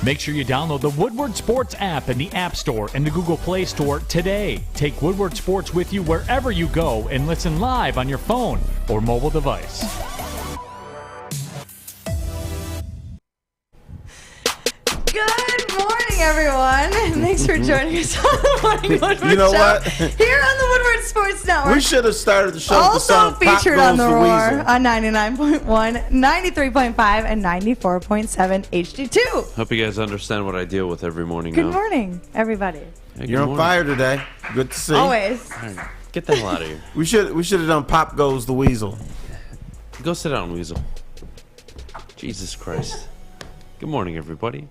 Make sure you download the Woodward Sports app in the App Store and the Google Play Store today. Take Woodward Sports with you wherever you go and listen live on your phone or mobile device. Good morning, everyone. Thanks for joining us on the Morning Woodward You know Show what? here on the Woodward Sports Network. We should have started the show with the Also song Pop featured Goes on the the Roar Weasel. on 99.1, 93.5, and 94.7 HD2. Hope you guys understand what I deal with every morning Good now. morning, everybody. Hey, You're good on morning. fire today. Good to see. Always. All right, get the hell out of here. We should have done Pop Goes the Weasel. Go sit down, Weasel. Jesus Christ. Good morning, everybody.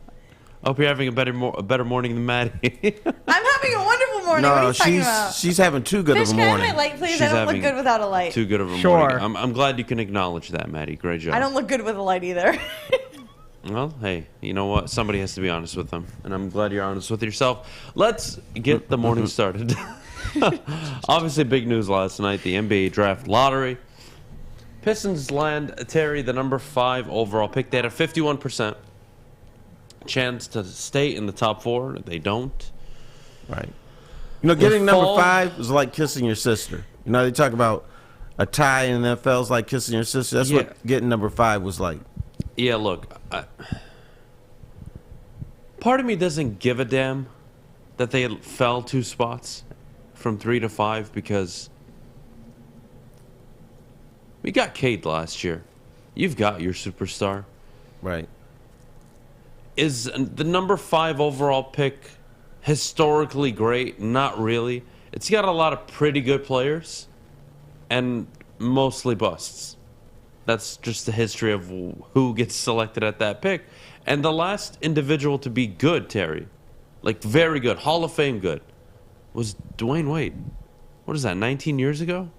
I hope you're having a better morning than Maddie. I'm having a wonderful morning. what are No, you talking about? she's having too good Fish, of a can I have morning. my light, please? She's I don't look having good without a light. Too good of a Sure. morning. I'm glad you can acknowledge that, Maddie. Great job. I don't look good with a light either. Well, hey, you know what? Somebody has to be honest with them, and I'm glad you're honest with yourself. Let's get the morning started. Obviously, big news last night, the NBA draft lottery. Pistons land Terry, the number 5 overall pick. They had a 51% chance to stay in the top 4. They don't. Right. You know, getting number fall- 5 is like kissing your sister. You know, they talk about a tie in the NFL is like kissing your sister. That's Yeah. what getting number 5 was like. Yeah, look, part of me doesn't give a damn that they fell 2 spots from 3 to 5 because we got Cade last year. You've got your superstar. Right. Is the number 5 overall pick historically great? Not really. It's got a lot of pretty good players and mostly busts. That's just the history of who gets selected at that pick. And the last individual to be good, Terry, like very good, Hall of Fame good, was Dwayne Wade. What is that, 19 years ago?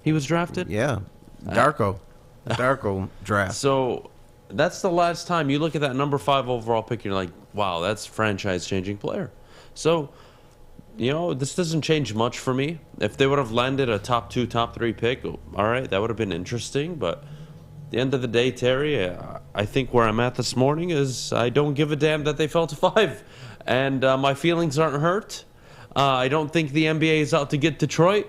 He was drafted? Yeah. Darko draft. So that's the last time you look at that number 5 overall pick, you're like, wow, that's franchise-changing player. So, you know, this doesn't change much for me. If they would have landed a top 2, top 3 pick, all right, that would have been interesting. But at the end of the day, Terry, I think where I'm at this morning is I don't give a damn that they fell to 5. And my feelings aren't hurt. I don't think the NBA is out to get Detroit.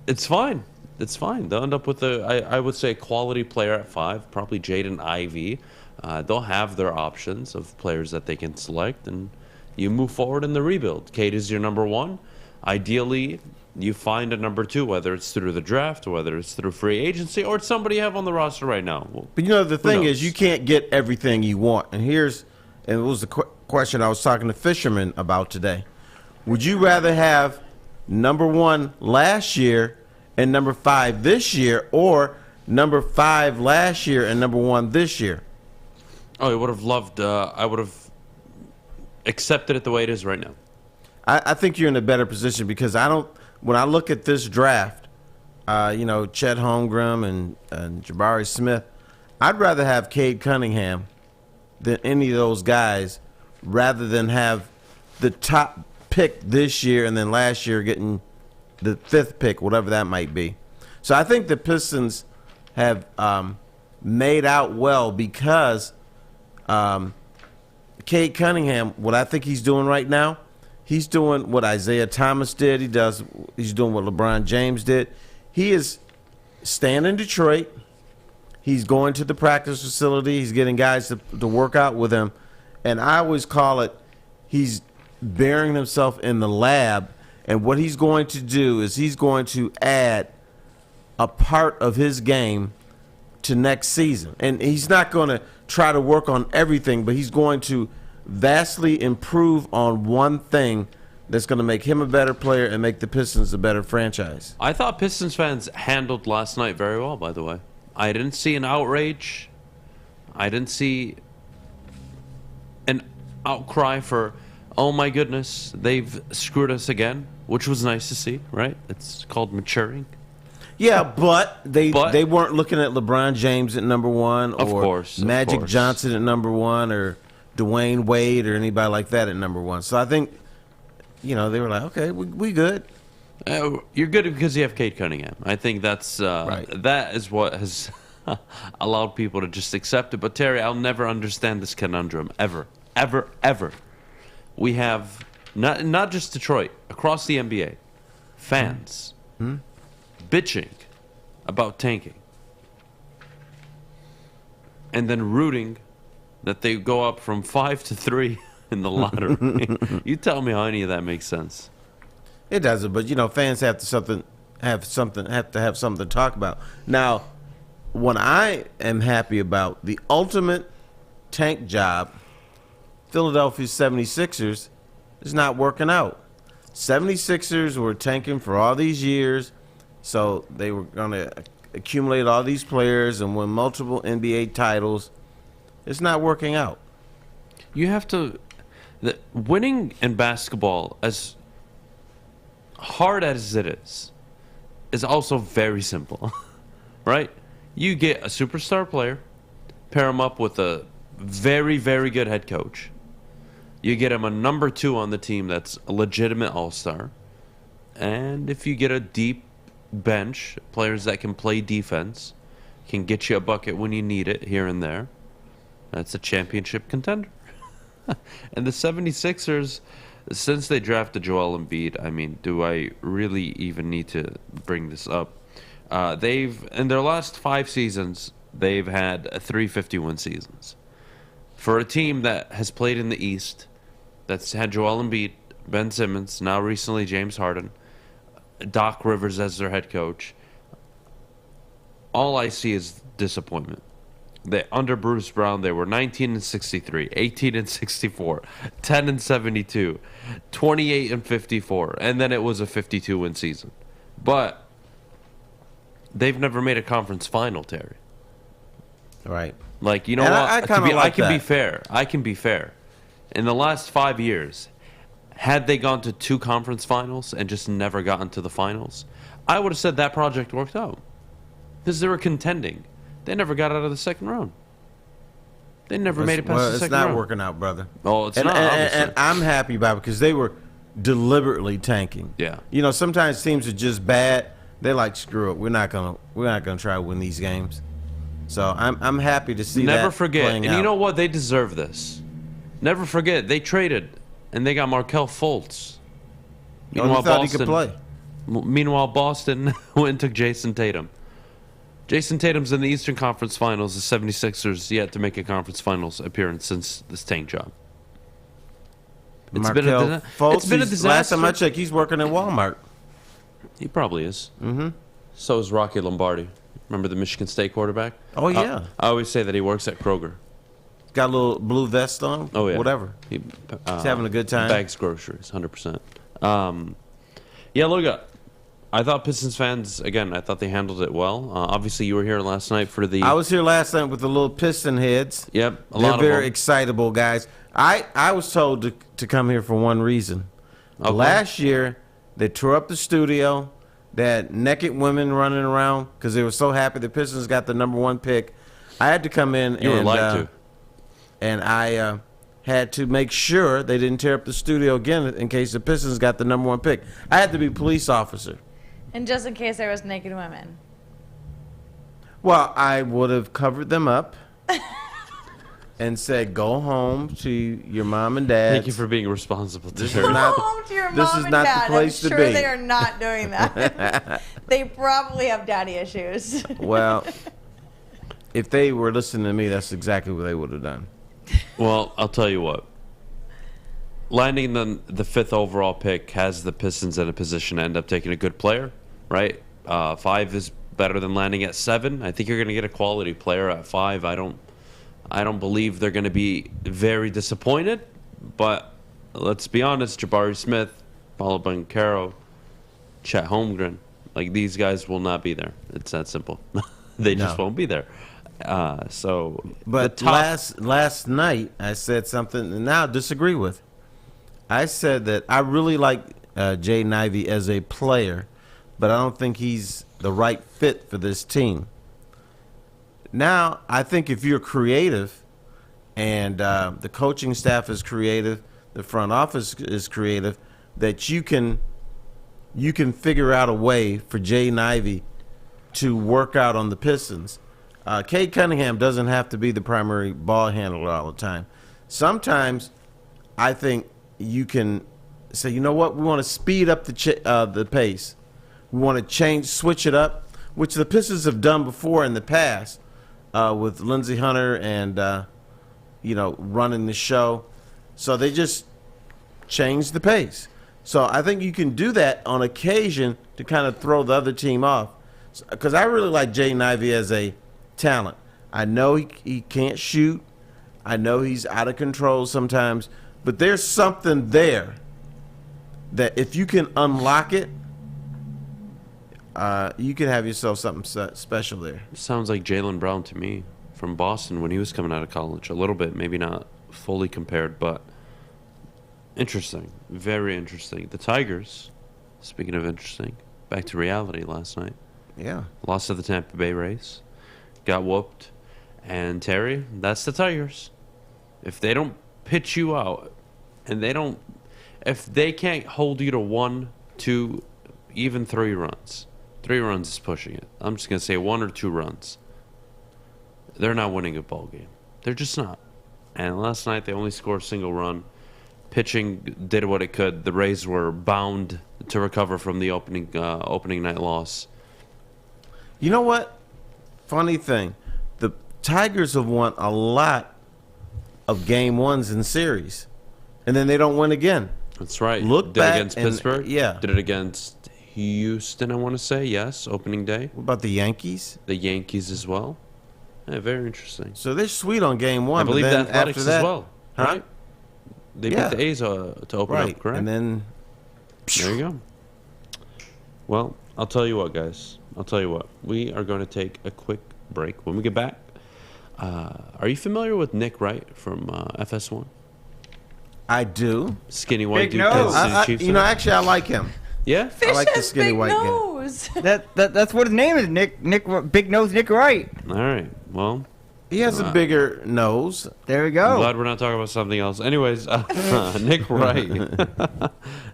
It's fine. It's fine. They'll end up with I would say, a quality player at 5, probably Jaden Ivey. They'll have their options of players that they can select, and you move forward in the rebuild. Cade is your number 1. Ideally, you find a number 2, whether it's through the draft, or whether it's through free agency, or it's somebody you have on the roster right now. Well, But you know, the thing knows? is, you can't get everything you want. And it was the question I was talking to Fisherman about today. Would you rather have number 1 last year and number 5 this year, or number 5 last year and number 1 this year? Oh, I would have loved. I would have accepted it the way it is right now. I think you're in a better position because when I look at this draft, you know, Chet Holmgren and Jabari Smith, I'd rather have Cade Cunningham than any of those guys rather than have the top pick this year and then last year getting the 5th pick, whatever that might be. So I think the Pistons have made out well because Cade Cunningham, what I think he's doing right now, he's doing what Isaiah Thomas did. He's doing what LeBron James did. He is staying in Detroit. He's going to the practice facility. He's getting guys to work out with him. And I always call it he's burying himself in the lab. And what he's going to do is he's going to add a part of his game to next season. And he's not going to try to work on everything, but he's going to vastly improve on one thing that's going to make him a better player and make the Pistons a better franchise. I thought Pistons fans handled last night very well, by the way. I didn't see an outrage. I didn't see an outcry for, oh my goodness, they've screwed us again, which was nice to see, right? It's called maturing. Yeah, but they weren't looking at LeBron James at number 1 or Magic Johnson at number 1 or Dwayne Wade or anybody like that at number 1. So I think, you know, they were like, okay, we good. You're good because you have Cade Cunningham. I think that's Right. that is what has allowed people to just accept it. But Terry, I'll never understand this conundrum ever, ever, ever. We have not just Detroit, across the NBA, fans bitching about tanking, and then rooting that they go up from 5 to 3 in the lottery. You tell me how any of that makes sense. It doesn't, but fans have to have something to talk about. Now, what I am happy about, the ultimate tank job, Philadelphia 76ers, is not working out. 76ers were tanking for all these years, so they were going to accumulate all these players and win multiple NBA titles. It's not working out. You have to... winning in basketball, as hard as it is also very simple, right? You get a superstar player, pair him up with a very, very good head coach. You get him a number 2 on the team that's a legitimate all-star. And if you get a deep bench, players that can play defense, can get you a bucket when you need it here and there, that's a championship contender. And the 76ers, since they drafted Joel Embiid, I mean, do I really even need to bring this up? They've, in their last 5 seasons, they've had 351 seasons. For a team that has played in the East, that's had Joel Embiid, Ben Simmons, now recently James Harden, Doc Rivers as their head coach, all I see is disappointment. Under Bruce Brown, they were 19-63, 18-64, 10-72, 28-54, and then it was a 52-win season. But they've never made a conference final, Terry. Right. Like, you know And what? I kinda like I can be that. fair. I can be fair. In the last 5 years, had they gone to 2 conference finals and just never gotten to the finals, I would have said that project worked out. Because they were contending. They never got out of the second round. They never made it past the second round. It's not working out, brother. Oh, it's and, not, and, obviously. and I'm happy about it because they were deliberately tanking. Yeah. Sometimes teams are just bad. They're like, screw it. We're not gonna try to win these games. So I'm happy to see that. Never forget. playing And out. you know what? They deserve this. Never forget. They traded, and they got Markelle Fultz. Oh, you thought he could play. Meanwhile, Boston went and took Jason Tatum. Jason Tatum's in the Eastern Conference Finals. The 76ers yet to make a conference finals appearance since this tank job. It's been Markelle Fultz, it's been a disaster. Last time I checked, he's working at Walmart. He probably is. Mm-hmm. So is Rocky Lombardi. Remember the Michigan State quarterback? Oh, yeah. I always say that he works at Kroger. Got a little blue vest on. Oh, yeah. Whatever. He's having a good time. Bags groceries, 100%. Yeah, look, I thought Pistons fans, again, I thought they handled it well. Obviously, you were here last night for the... I was here last night with the little Piston heads. Yep, a They're lot of very them. excitable guys. I was told to come here for one reason. Okay. Last year, they tore up the studio. They had naked women running around because they were so happy the Pistons got the number 1 pick. I had to come in You were lied to. and I had to make sure they didn't tear up the studio again in case the Pistons got the number 1 pick. I had to be police officer. And just in case there was naked women. Well, I would have covered them up and said, "Go home to your mom and dad." Thank you for being responsible. This is Terry. not- Go home to your this mom is and not the dad. place I'm to sure be. they are not doing that. They probably have daddy issues. Well, if they were listening to me, that's exactly what they would have done. Well, I'll tell you what. Landing the 5th overall pick has the Pistons in a position to end up taking a good player, right? 5 is better than landing at 7. I think you're going to get a quality player at 5. I don't believe they're going to be very disappointed, but let's be honest, Jabari Smith, Paulo Banchero, Chet Holmgren, like these guys will not be there. It's that simple. They just No. won't be there. So, But the top, last night, I said something, and now I disagree with. I said that I really like Jaden Ivey as a player, but I don't think he's the right fit for this team. Now, I think if you're creative and the coaching staff is creative, the front office is creative, that you can figure out a way for Jaden Ivey to work out on the Pistons. Cade Cunningham doesn't have to be the primary ball handler all the time. Sometimes I think you can say, you know what, we want to speed up the pace. We want to switch it up, which the Pistons have done before in the past with Lindsey Hunter and, running the show. So they just changed the pace. So I think you can do that on occasion to kind of throw the other team off. Because I really like Jaden Ivey as a talent. I know he can't shoot. I know he's out of control sometimes. But there's something there that if you can unlock it, you can have yourself something special there. Sounds like Jaylen Brown to me from Boston when he was coming out of college. A little bit, maybe not fully compared, but interesting. Very interesting. The Tigers, speaking of interesting, back to reality last night. Yeah. Lost to the Tampa Bay Rays. Got whooped. And Terry, that's the Tigers. If they don't pitch you out, and if they can't hold you to 1, 2, even 3 runs. 3 runs is pushing it. I'm just going to say 1 or 2 runs. They're not winning a ball game. They're just not. And last night they only scored a single run. Pitching did what it could. The Rays were bound to recover from the opening night loss. You know what? Funny thing. The Tigers have won a lot of game ones in series. And then they don't win again. That's right. Look did back it against Pittsburgh. Yeah. Did it against Houston, I want to say. Yes, opening day. What about the Yankees? The Yankees as well. Yeah, very interesting. So they're sweet on game one. I believe but the then Athletics after that, as well. Huh? Right? They beat the A's to open up, correct? And then there you go. Well, I'll tell you what, guys. I'll tell you what. We are going to take a quick break. When we get back, are you familiar with Nick Wright from FS1? I do. Skinny white Big dude. nose. Kansas City Chiefs. Actually, I like him. Yeah? I like the skinny big white guy. nose. That's what his name is. Nick Big Nose Nick Wright. All right. Well, He has a bigger nose. There we I'm go. glad we're not talking about something else. Anyways, Nick Wright.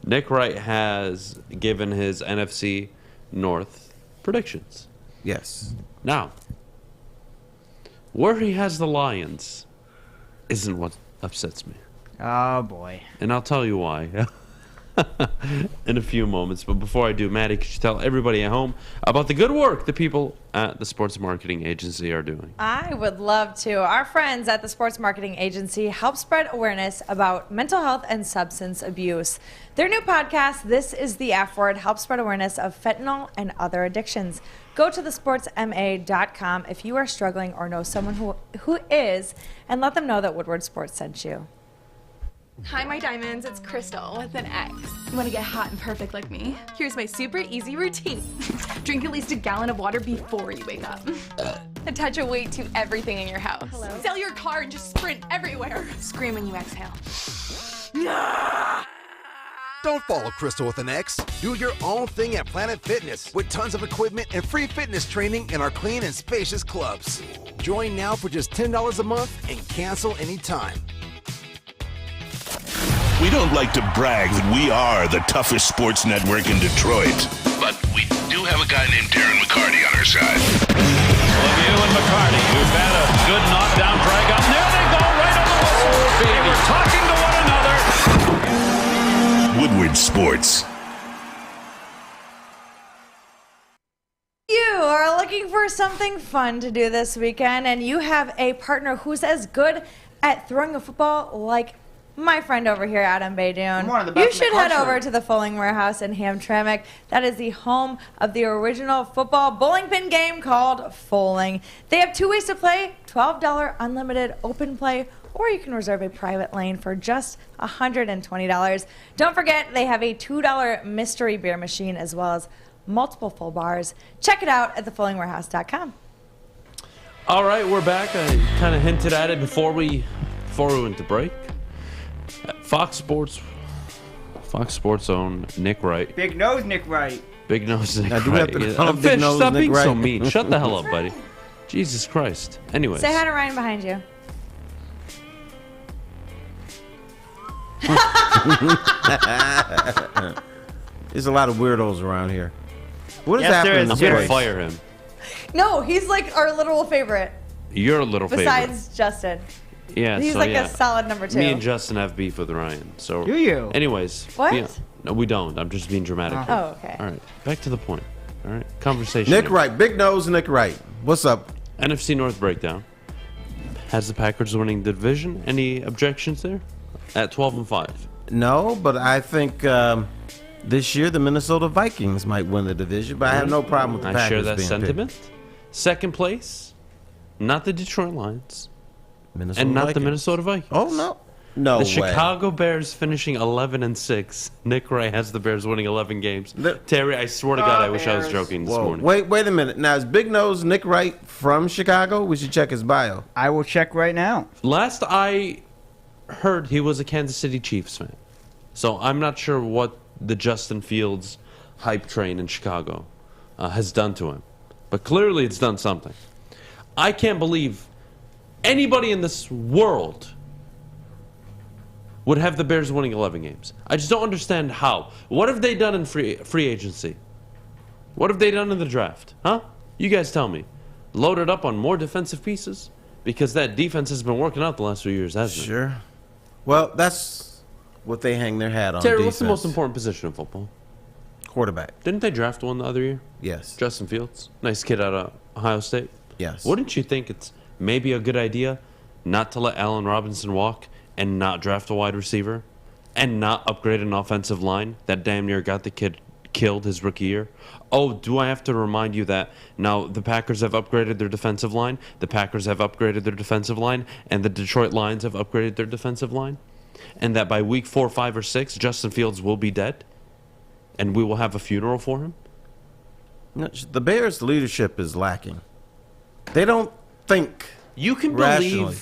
Nick Wright has given his NFC North predictions. Yes. Now, where he has the Lions isn't what upsets me. Oh boy. And I'll tell you why in a few moments. But before I do, Maddie, could you tell everybody at home about the good work the people at the Sports Marketing Agency are doing? I would love to. Our friends at the Sports Marketing Agency help spread awareness about mental health and substance abuse. Their new podcast, This is the F Word, helps spread awareness of fentanyl and other addictions. Go to thesportsma.com if you are struggling or know someone who is, and let them know that Woodward Sports sent you. Hi, my diamonds. It's Crystal with an X. You want to get hot and perfect like me? Here's my super easy routine. Drink at least a gallon of water before you wake up. Attach a weight to everything in your house. Hello? Sell your car and just sprint everywhere. Scream when you exhale. Don't follow Crystal with an X. Do your own thing at Planet Fitness with tons of equipment and free fitness training in our clean and spacious clubs. Join now for just $10 a month and cancel anytime. We don't like to brag that we are the toughest sports network in Detroit, but we do have a guy named Darren McCarty on our side. Lemieux and McCarty, who've had a good knockdown drag up. There they go, right on the whistle. They were talking to one another. Woodward Sports. You are looking for something fun to do this weekend, and you have a partner who's as good at throwing a football like my friend over here, Adham Beydoun. One of the best You in the should head country. over to the Fulling Warehouse in Hamtramck. That is the home of the original football bowling pin game called Fulling. They have 2 ways to play, $12 unlimited open play, or you can reserve a private lane for just $120. Don't forget, they have a $2 mystery beer machine as well as multiple full bars. Check it out at thefullingwarehouse.com. All right, we're back. I kind of hinted at it before we went to break. Fox Sports own Nick Wright. Big Nose Nick Wright. Big Nose Nick Now, do we have Wright. to call him Big Fish, Nose stop Nick being so Wright? mean. Shut the hell up, buddy. Jesus Christ. Anyways. Say hi to Ryan behind you. There's a lot of weirdos around here. What is Yes, there happening? is. I'm to going to Joyce? fire him. No, he's like our literal favorite You're a little besides Justin. Yeah, He's so like yeah. a solid number 2. Me and Justin have beef with Ryan. So Do you? Anyways. What? Yeah. No, we don't. I'm just being dramatic. here. Oh, okay. All right. Back to the point. All right. Conversation. Nick here. Wright, Big Nose, Nick Wright. What's up? NFC North breakdown. Has the Packers winning the division? Any objections there? At 12-5. No, but I think this year the Minnesota Vikings might win the division, but I have no problem with the I Packers share that being sentiment. picked. Second place, not the Detroit Lions, Minnesota and not the Vikings. Minnesota Vikings. Oh, no. No The way. Chicago Bears finishing 11-6. Nick Wright has the Bears winning 11 games. Terry, I swear to God, I wish I was joking this Whoa, morning. wait a minute. Now, is Big Nose Nick Wright from Chicago? We should check his bio. I will check right now. Last I heard, he was a Kansas City Chiefs fan. So I'm not sure what the Justin Fields hype train in Chicago has done to him. But clearly it's done something. I can't believe anybody in this world would have the Bears winning 11 games. I just don't understand how. What have they done in free agency? What have they done in the draft? Huh? You guys tell me. Loaded up on more defensive pieces? Because that defense has been working out the last few years, hasn't it? Sure. Well, that's what they hang their hat on. Terry, defense. what's the most important position in football? Quarterback. Didn't they draft one the other year? Yes. Justin Fields. Nice kid out of Ohio State. Yes. Wouldn't you think it's maybe a good idea not to let Allen Robinson walk and not draft a wide receiver and not upgrade an offensive line that damn near got the kid killed his rookie year? Oh, do I have to remind you that now the Packers have upgraded their defensive line, the Packers have upgraded their defensive line, and the Detroit Lions have upgraded their defensive line? And that by week 4, 5, or 6, Justin Fields will be dead? And we will have a funeral for him? No, the Bears' leadership is lacking. They don't think. You can rationally.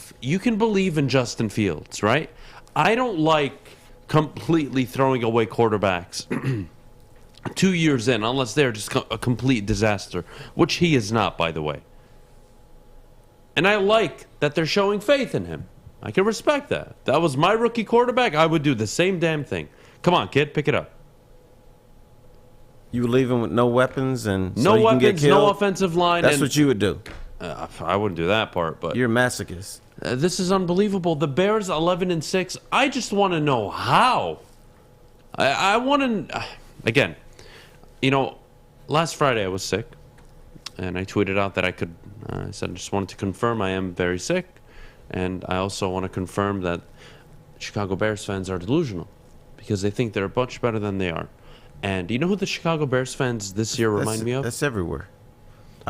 believe in Justin Fields, right? I don't like completely throwing away quarterbacks 2 years in unless they're just a complete disaster, which he is not, by the way. And I like that they're showing faith in him. I can respect that. If that was my rookie quarterback, I would do the same damn thing. Come on, kid, pick it up. You would leave him with no weapons and No so you can get weapons, no killed? offensive line. That's and, what you would do. I wouldn't do that part, but You're a masochist. This is unbelievable. The Bears 11-6. I just want to know how. I want to again. You know, last Friday I was sick, and I tweeted out that I could. I said I just wanted to confirm I am very sick, and I also want to confirm that Chicago Bears fans are delusional because they think they're much better than they are. And you know who the Chicago Bears fans this year remind me of? That's everywhere.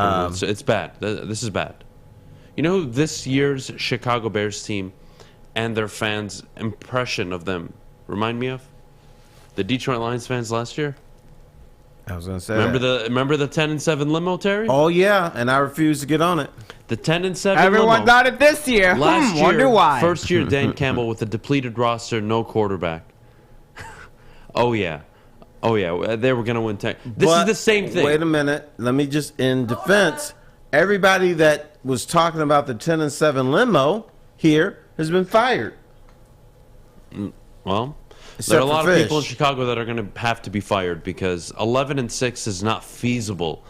It's bad. This is bad. You know who this year's Chicago Bears team and their fans' impression of them remind me of? The Detroit Lions fans last year. I was going to say Remember that. the 10-7 limo, Terry? Oh, yeah, and I refuse to get on it. The 10-7 Everyone limo. got it this year. Last year, Wonder why. first year Dan Campbell with a depleted roster, no quarterback. Oh yeah, they were gonna win 10. This is the same thing. Wait a minute. Let me just, in defense, everybody that was talking about the 10-7 limo here has been fired. Well, Except there are a for lot of people in Fish. Chicago that are going to have to be fired because 11-6 is not feasible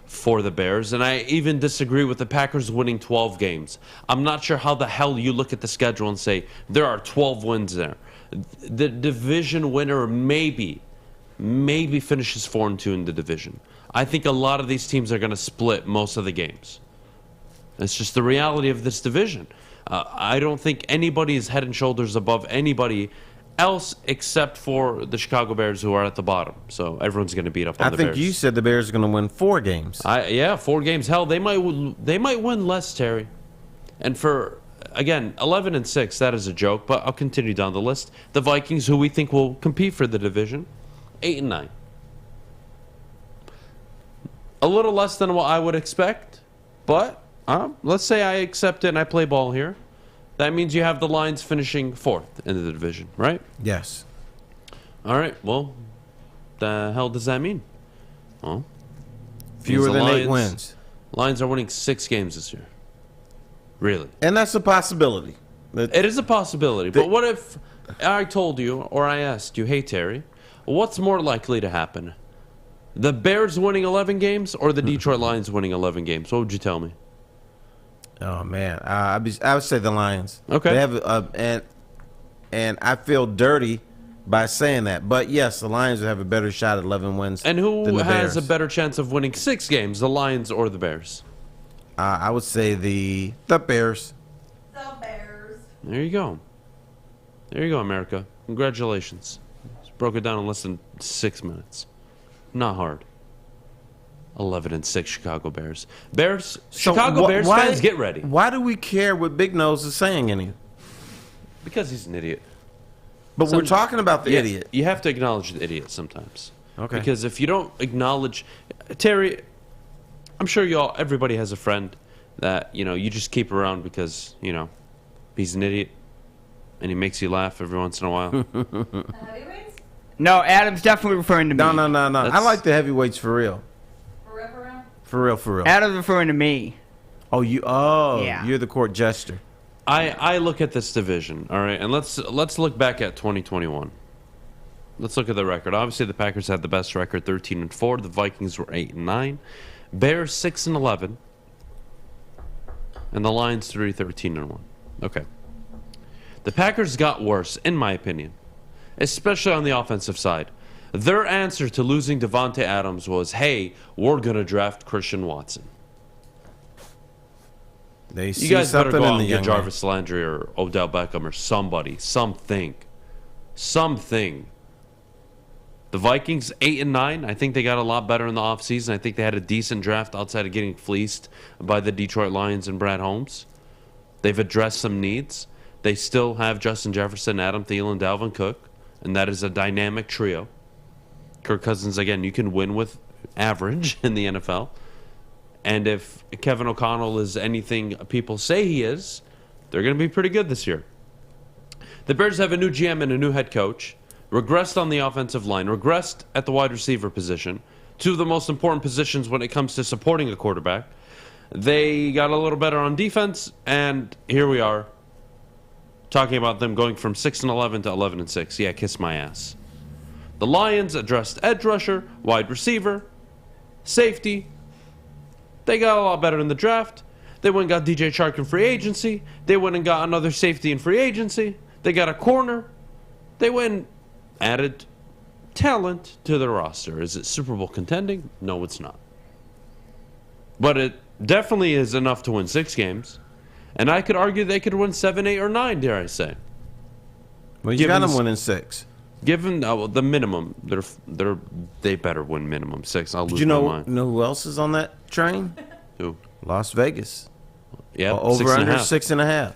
for the Bears, and I even disagree with the Packers winning 12 games. I'm not sure how the hell you look at the schedule and say there are 12 wins there. The division winner maybe finishes 4-2 in the division. I think a lot of these teams are going to split most of the games. It's just the reality of this division. I don't think anybody is head and shoulders above anybody else except for the Chicago Bears, who are at the bottom. So everyone's going to beat up on the Bears. I think you said the Bears are going to win 4 games. Yeah, 4 games. Hell, they might win less, Terry. And for, again, 11-6, that is a joke, but I'll continue down the list. The Vikings, who we think will compete for the division, 8-9. A little less than what I would expect, but let's say I accept it and I play ball here. That means you have the Lions finishing 4th in the division, right? Yes. All right, well, the hell does that mean? Well, Fewer means the than 8 Lions- wins. Lions are winning 6 games this year. Really? And that's a possibility. It is a possibility. But what if I told you, or I asked you, hey, Terry, what's more likely to happen? The Bears winning 11 games or the Detroit Lions winning 11 games? What would you tell me? Oh man, I would say the Lions. Okay. They have and I feel dirty by saying that, but yes, the Lions would have a better shot at 11 wins. And than who the has Bears. a better chance of winning 6 games, the Lions or the Bears? I would say the Bears. The Bears. There you go. There you go, America. Congratulations. Just broke it down in less than 6 minutes. Not hard. 11-6 Chicago Bears. Chicago Bears fans, get ready. Why do we care what Big Nose is saying any? Because he's an idiot. But we're talking about the idiot. You have to acknowledge the idiot sometimes. Okay. Because if you don't acknowledge... Terry, I'm sure everybody has a friend that, you just keep around because, he's an idiot and he makes you laugh every once in a while. Heavyweights? No, Adam's definitely referring to me. No. I like the heavyweights for real. For real? For real. Adam's referring to me. Oh, Yeah. You're the court jester. I look at this division, all right, and let's look back at 2021. Let's look at the record. Obviously, the Packers had the best record, 13-4. The Vikings were 8-9. Bears 6-11, and the Lions 13-1. Okay. The Packers got worse, in my opinion, especially on the offensive side. Their answer to losing Devontae Adams was, "Hey, we're gonna draft Christian Watson." They see You guys better something go in out the and young get man. Jarvis Landry or Odell Beckham or somebody, something. The Vikings 8-9. I think they got a lot better in the offseason. I think they had a decent draft outside of getting fleeced by the Detroit Lions and Brad Holmes. They've addressed some needs. They still have Justin Jefferson, Adam Thielen, Dalvin Cook, and that is a dynamic trio. Kirk Cousins, again, you can win with average in the NFL. And if Kevin O'Connell is anything people say he is, they're going to be pretty good this year. The Bears have a new GM and a new head coach, regressed on the offensive line, regressed at the wide receiver position, two of the most important positions when it comes to supporting a quarterback. They got a little better on defense, and here we are talking about them going from 6-11 to 11-6. Yeah, kiss my ass. The Lions addressed edge rusher, wide receiver, safety. They got a lot better in the draft. They went and got DJ Chark in free agency. They went and got another safety in free agency. They got a corner. They went and added talent to their roster. Is it Super Bowl contending? No, it's not. But it definitely is enough to win 6 games. And I could argue they could win 7, 8, or 9, dare I say. Well, you got them winning 6. Given the minimum, they better win minimum 6. I'll lose Did you my know mind. who else is on that train? Who? Las Vegas. Yeah, Over 6.5. under 6.5.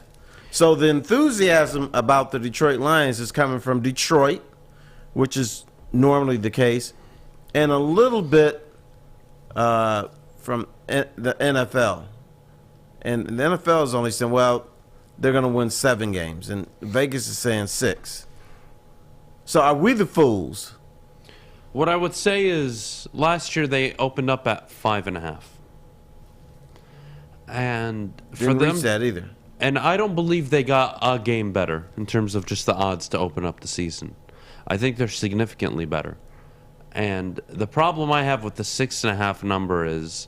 So the enthusiasm about the Detroit Lions is coming from Detroit, which is normally the case, and a little bit from the NFL. And the NFL is only saying, well, they're going to win 7 games, and Vegas is saying 6. So are we the fools? What I would say is last year they opened up at 5.5. And for Didn't them, reach that either. and I don't believe they got a game better in terms of just the odds to open up the season. I think they're significantly better. And the problem I have with the 6.5 number is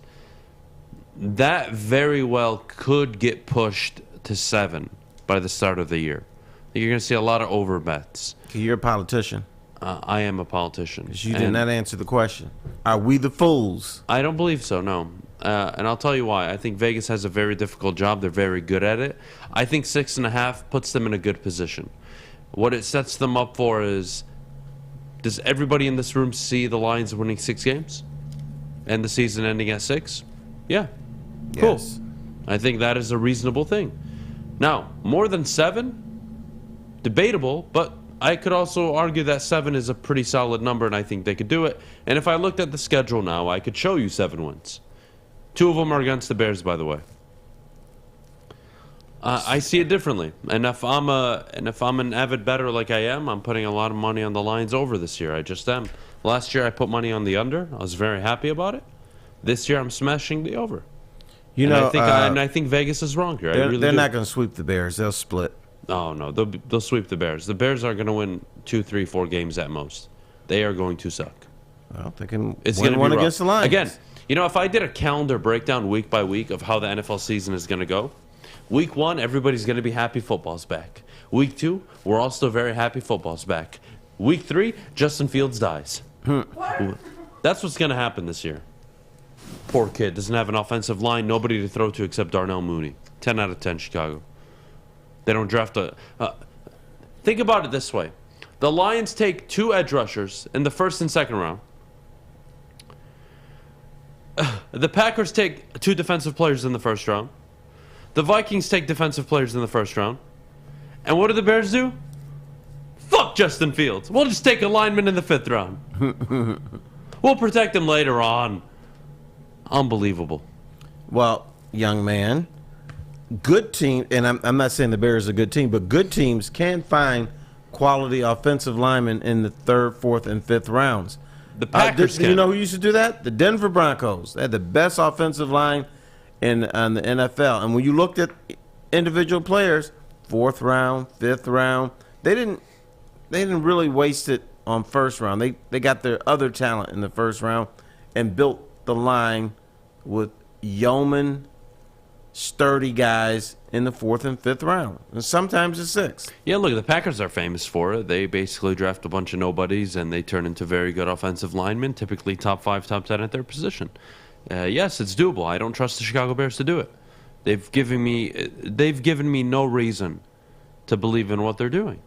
that very well could get pushed to 7 by the start of the year. You're going to see a lot of over bets. You're a politician. I am a politician. Because you did not answer the question. Are we the fools? I don't believe so, no. And I'll tell you why. I think Vegas has a very difficult job. They're very good at it. I think 6.5 puts them in a good position. What it sets them up for is, does everybody in this room see the Lions winning 6 games? And the season ending at 6? Yeah. Cool. Yes. I think that is a reasonable thing. Now, more than 7? Debatable, but I could also argue that 7 is a pretty solid number, and I think they could do it. And if I looked at the schedule now, I could show you 7 wins. 2 of them are against the Bears, by the way. I see it differently, and if I'm an avid bettor like I am, I'm putting a lot of money on the Lions over this year. I just am. Last year I put money on the under. I was very happy about it. This year I'm smashing the over. You and know, I think Vegas is wrong here. They're not going to sweep the Bears. They'll split. Oh, no, they'll sweep the Bears. The Bears are going to win 2, 3, 4 games at most. They are going to suck. Well, they can It's win going to one be rough. against the Lions. Again, if I did a calendar breakdown week by week of how the NFL season is going to go, week 1, everybody's going to be happy football's back. Week 2, we're all still very happy football's back. Week 3, Justin Fields dies. That's what's going to happen this year. Poor kid doesn't have an offensive line, nobody to throw to except Darnell Mooney. 10 out of 10 Chicago. They don't draft a... think about it this way. The Lions take 2 edge rushers in the first and second round. The Packers take 2 defensive players in the first round. The Vikings take defensive players in the first round. And what do the Bears do? Fuck Justin Fields. We'll just take a lineman in the 5th round. We'll protect him later on. Unbelievable. Well, young man, good team, and I'm not saying the Bears are a good team, but good teams can find quality offensive linemen in the 3rd, 4th, and 5th rounds. The Packers do you know who used to do that? The Denver Broncos. They had the best offensive line in the NFL. And when you looked at individual players, 4th round, 5th round, they didn't really waste it on 1st round. They got their other talent in the 1st round and built the line with yeoman, sturdy guys in the 4th and 5th round, and sometimes the 6th. Yeah, look, the Packers are famous for it. They basically draft a bunch of nobodies, and they turn into very good offensive linemen, typically top 5, top 10 at their position. Yes, it's doable. I don't trust the Chicago Bears to do it. They've given me no reason to believe in what they're doing.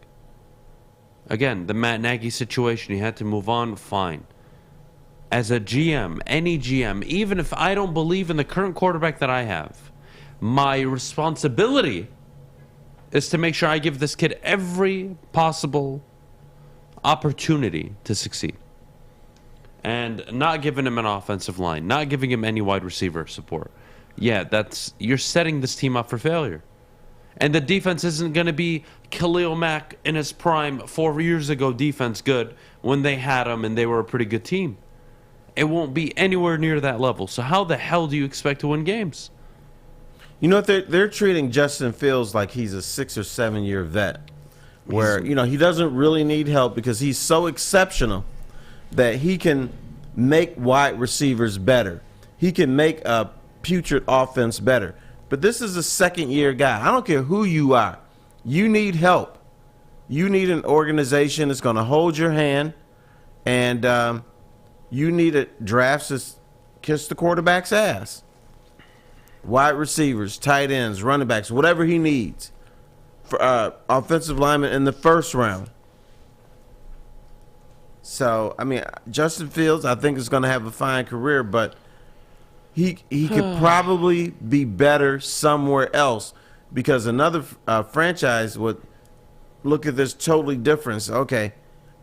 Again, the Matt Nagy situation, he had to move on, fine. As a GM, any GM, even if I don't believe in the current quarterback that I have, my responsibility is to make sure I give this kid every possible opportunity to succeed. And not giving him an offensive line, not giving him any wide receiver support. Yeah, you're setting this team up for failure. And the defense isn't going to be Khalil Mack in his prime 4 years ago defense good when they had him and they were a pretty good team. It won't be anywhere near that level. So how the hell do you expect to win games? You know what? They're treating Justin Fields like he's a 6 or 7 year vet, where he doesn't really need help because he's so exceptional that he can make wide receivers better. He can make a putrid offense better. But this is a 2nd year guy. I don't care who you are. You need help. You need an organization that's going to hold your hand, and you need a draft to kiss the quarterback's ass. Wide receivers, tight ends, running backs, whatever he needs for offensive linemen in the 1st round. So, I mean, Justin Fields, I think, is going to have a fine career, but he could probably be better somewhere else because another franchise would look at this totally different. Okay,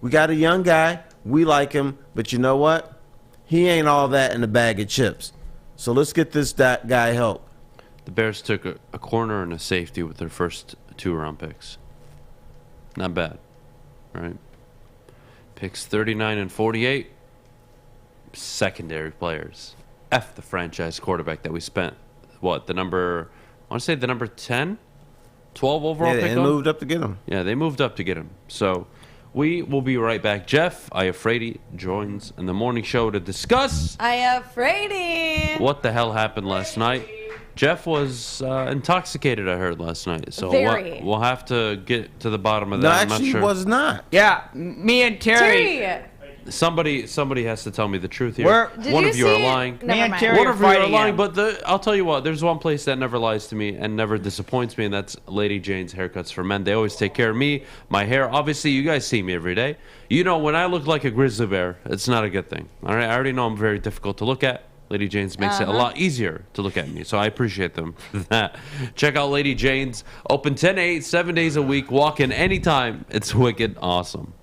we got a young guy. We like him, but you know what? He ain't all that in a bag of chips. So let's get this guy help. The Bears took a corner and a safety with their first 2-round picks. Not bad, right? Picks 39 and 48. Secondary players. F the franchise quarterback that we spent, I want to say the number 10, 12 overall pick on? Yeah, they moved up to get him. Yeah, they moved up to get him. So we will be right back. Jeff Iafrate joins in the morning show to discuss Iafrate. what the hell happened last night. Jeff was intoxicated, I heard, last night. So we'll have to get to the bottom of that. No, I'm actually, not sure. he was not. Yeah, me and Terry. Somebody has to tell me the truth here. One of you are lying. Me and Terry One are of you are fighting. lying, but I'll tell you what. There's one place that never lies to me and never disappoints me, and that's Lady Jane's Haircuts for Men. They always take care of me, my hair. Obviously, you guys see me every day. You know, when I look like a grizzly bear, it's not a good thing. All right, I already know I'm very difficult to look at. Lady Jane's makes it a lot easier to look at me, so I appreciate them for that. Check out Lady Jane's. Open 10 to 8, 7 days a week. Walk in anytime. It's wicked awesome.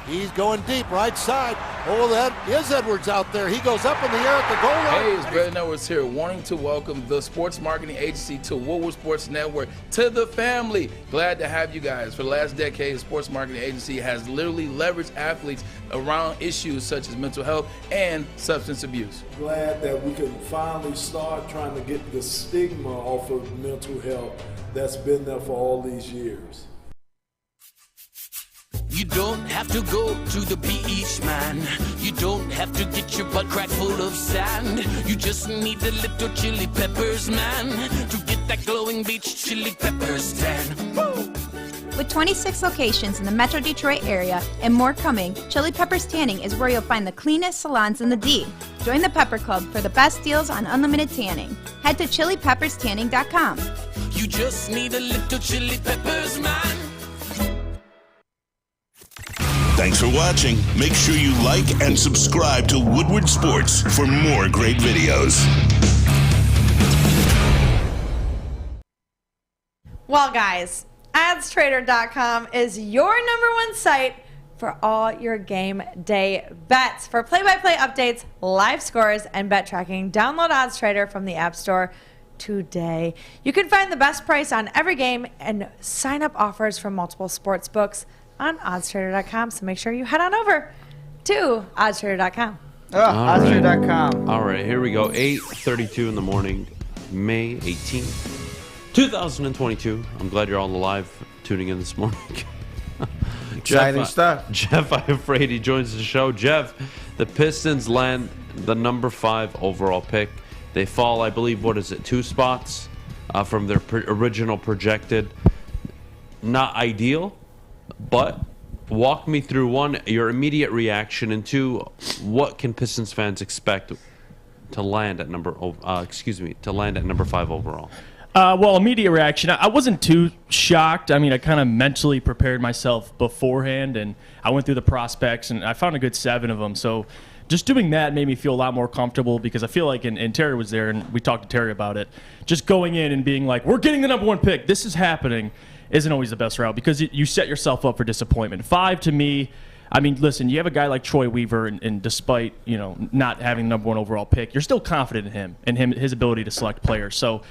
He's going deep, right side. Oh, that is Edwards out there. He goes up in the air at the goal line. Hey, it's Brandon Edwards here, wanting to welcome the sports marketing agency to Woodward Sports Network, to the family. Glad to have you guys. For the last decade, the sports marketing agency has literally leveraged athletes around issues such as mental health and substance abuse. Glad that we can finally start trying to get the stigma off of mental health that's been there for all these years. You don't have to go to the beach, man. You don't have to get your butt crack full of sand. You just need a little chili peppers, man, to get that glowing beach chili peppers tan. Woo! With 26 locations in the Metro Detroit area and more coming, Chili Peppers Tanning is where you'll find the cleanest salons in the D. Join the Pepper Club for the best deals on unlimited tanning. Head to chilipepperstanning.com. You just need a little chili peppers, man. Thanks for watching. Make sure you like and subscribe to Woodward Sports for more great videos. Well, guys, OddsTrader.com is your #1 site for all your game day bets. For play-by-play updates, live scores, and bet tracking, download OddsTrader from the App Store today. You can find the best price on every game and sign up offers from multiple sports books on OddsTrader.com. So make sure you head on over to OddsTrader.com. OddsTrader.com. All right, here we go. 8:32 in the morning, May 18th. 2022. I'm glad you're all alive tuning in this morning. Exciting stuff. Jeff Iafrate joins the show. Jeff, the Pistons land the #5 overall pick. They fall, I believe, 2 spots from their original projected. Not ideal, but walk me through, 1, your immediate reaction, and 2, what can Pistons fans expect to land at #5 overall? Well, immediate reaction, I wasn't too shocked. I mean, I kind of mentally prepared myself beforehand, and I went through the prospects, and I found a good 7 of them. So just doing that made me feel a lot more comfortable, because I feel like, and Terry was there, and we talked to Terry about it, just going in and being like, we're getting the #1 pick, this is happening, isn't always the best route, because you set yourself up for disappointment. 5, to me, I mean, listen, you have a guy like Troy Weaver, and despite, not having the #1 overall pick, you're still confident in him and his ability to select players. So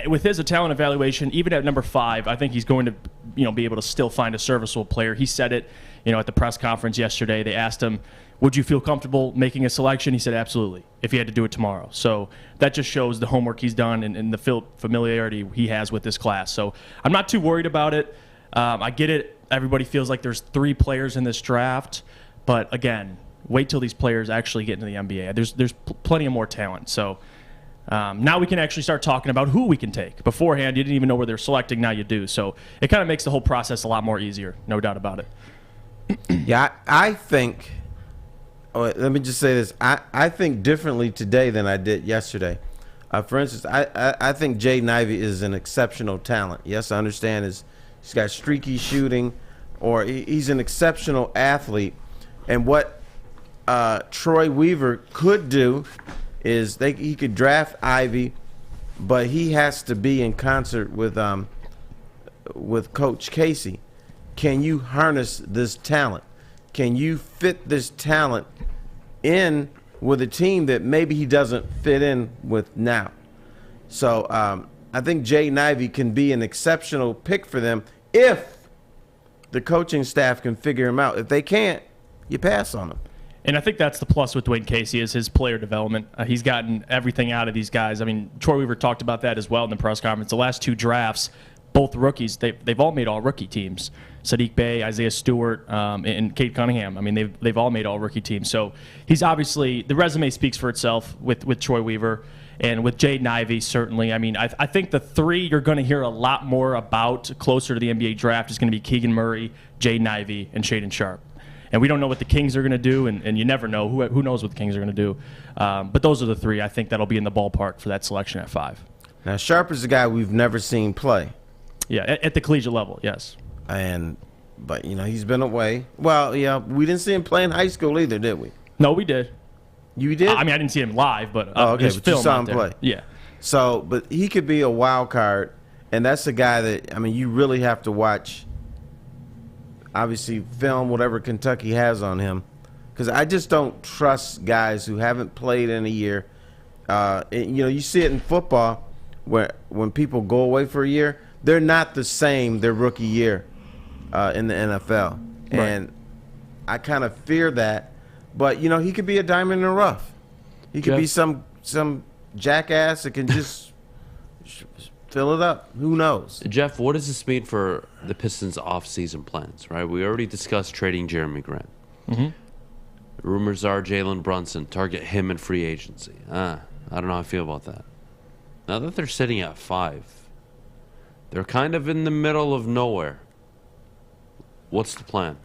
with his talent evaluation, even at #5, I think he's going to be able to still find a serviceable player. He said it at the press conference yesterday. They asked him, would you feel comfortable making a selection? He said absolutely, if he had to do it tomorrow. So that just shows the homework he's done and the familiarity he has with this class. So I'm not too worried about it. I get it. Everybody feels like there's 3 players in this draft, but again, wait till these players actually get into the NBA. There's plenty of more talent. So now we can actually start talking about who we can take. Beforehand, you didn't even know where they're selecting. Now you do. So it kind of makes the whole process a lot more easier, no doubt about it. Yeah, I think. Let me just say this. I think differently today than I did yesterday. For instance, I think Jaden Ivey is an exceptional talent. Yes, I understand he's got streaky shooting, or he's an exceptional athlete. And what Troy Weaver could do is he could draft Ivy, but he has to be in concert with Coach Casey. Can you harness this talent? Can you fit this talent in with a team that maybe he doesn't fit in with now? So I think Jaden Ivey can be an exceptional pick for them if the coaching staff can figure him out. If they can't, you pass on him. And I think that's the plus with Dwayne Casey is his player development. He's gotten everything out of these guys. I mean, Troy Weaver talked about that as well in the press conference. The last 2 drafts, both rookies, they've all made all-rookie teams. Sadiq Bey, Isaiah Stewart, and Cade Cunningham. I mean, they've all made all-rookie teams. So he's obviously – the resume speaks for itself with Troy Weaver. And with Jaden Ivey, certainly. I mean, I think the 3 you're going to hear a lot more about closer to the NBA draft is going to be Keegan Murray, Jaden Ivey, and Shaedon Sharpe. And we don't know what the Kings are going to do, and you never know. Who knows what the Kings are going to do. But those are the 3 I think that'll be in the ballpark for that selection at 5. Now, Sharpe is a guy we've never seen play. Yeah, at the collegiate level, yes. But he's been away. Well, yeah, we didn't see him play in high school either, did we? No, we did. You did? I mean, I didn't see him live, but okay, but you saw him there. play. Yeah. So, but he could be a wild card, and that's a guy that you really have to watch. Obviously, film whatever Kentucky has on him, because I just don't trust guys who haven't played in a year. You see it in football, where when people go away for a year, they're not the same their rookie year in the NFL, Right. and I kind of fear that. But he could be a diamond in the rough. He could be some jackass that can just fill it up. Who knows? Jeff, what does this mean for the Pistons' off-season plans, right? We already discussed trading Jeremy Grant. Mm-hmm. Rumors are Jalen Brunson, target him in free agency. I don't know how I feel about that. Now that they're sitting at 5, they're kind of in the middle of nowhere. What's the plan?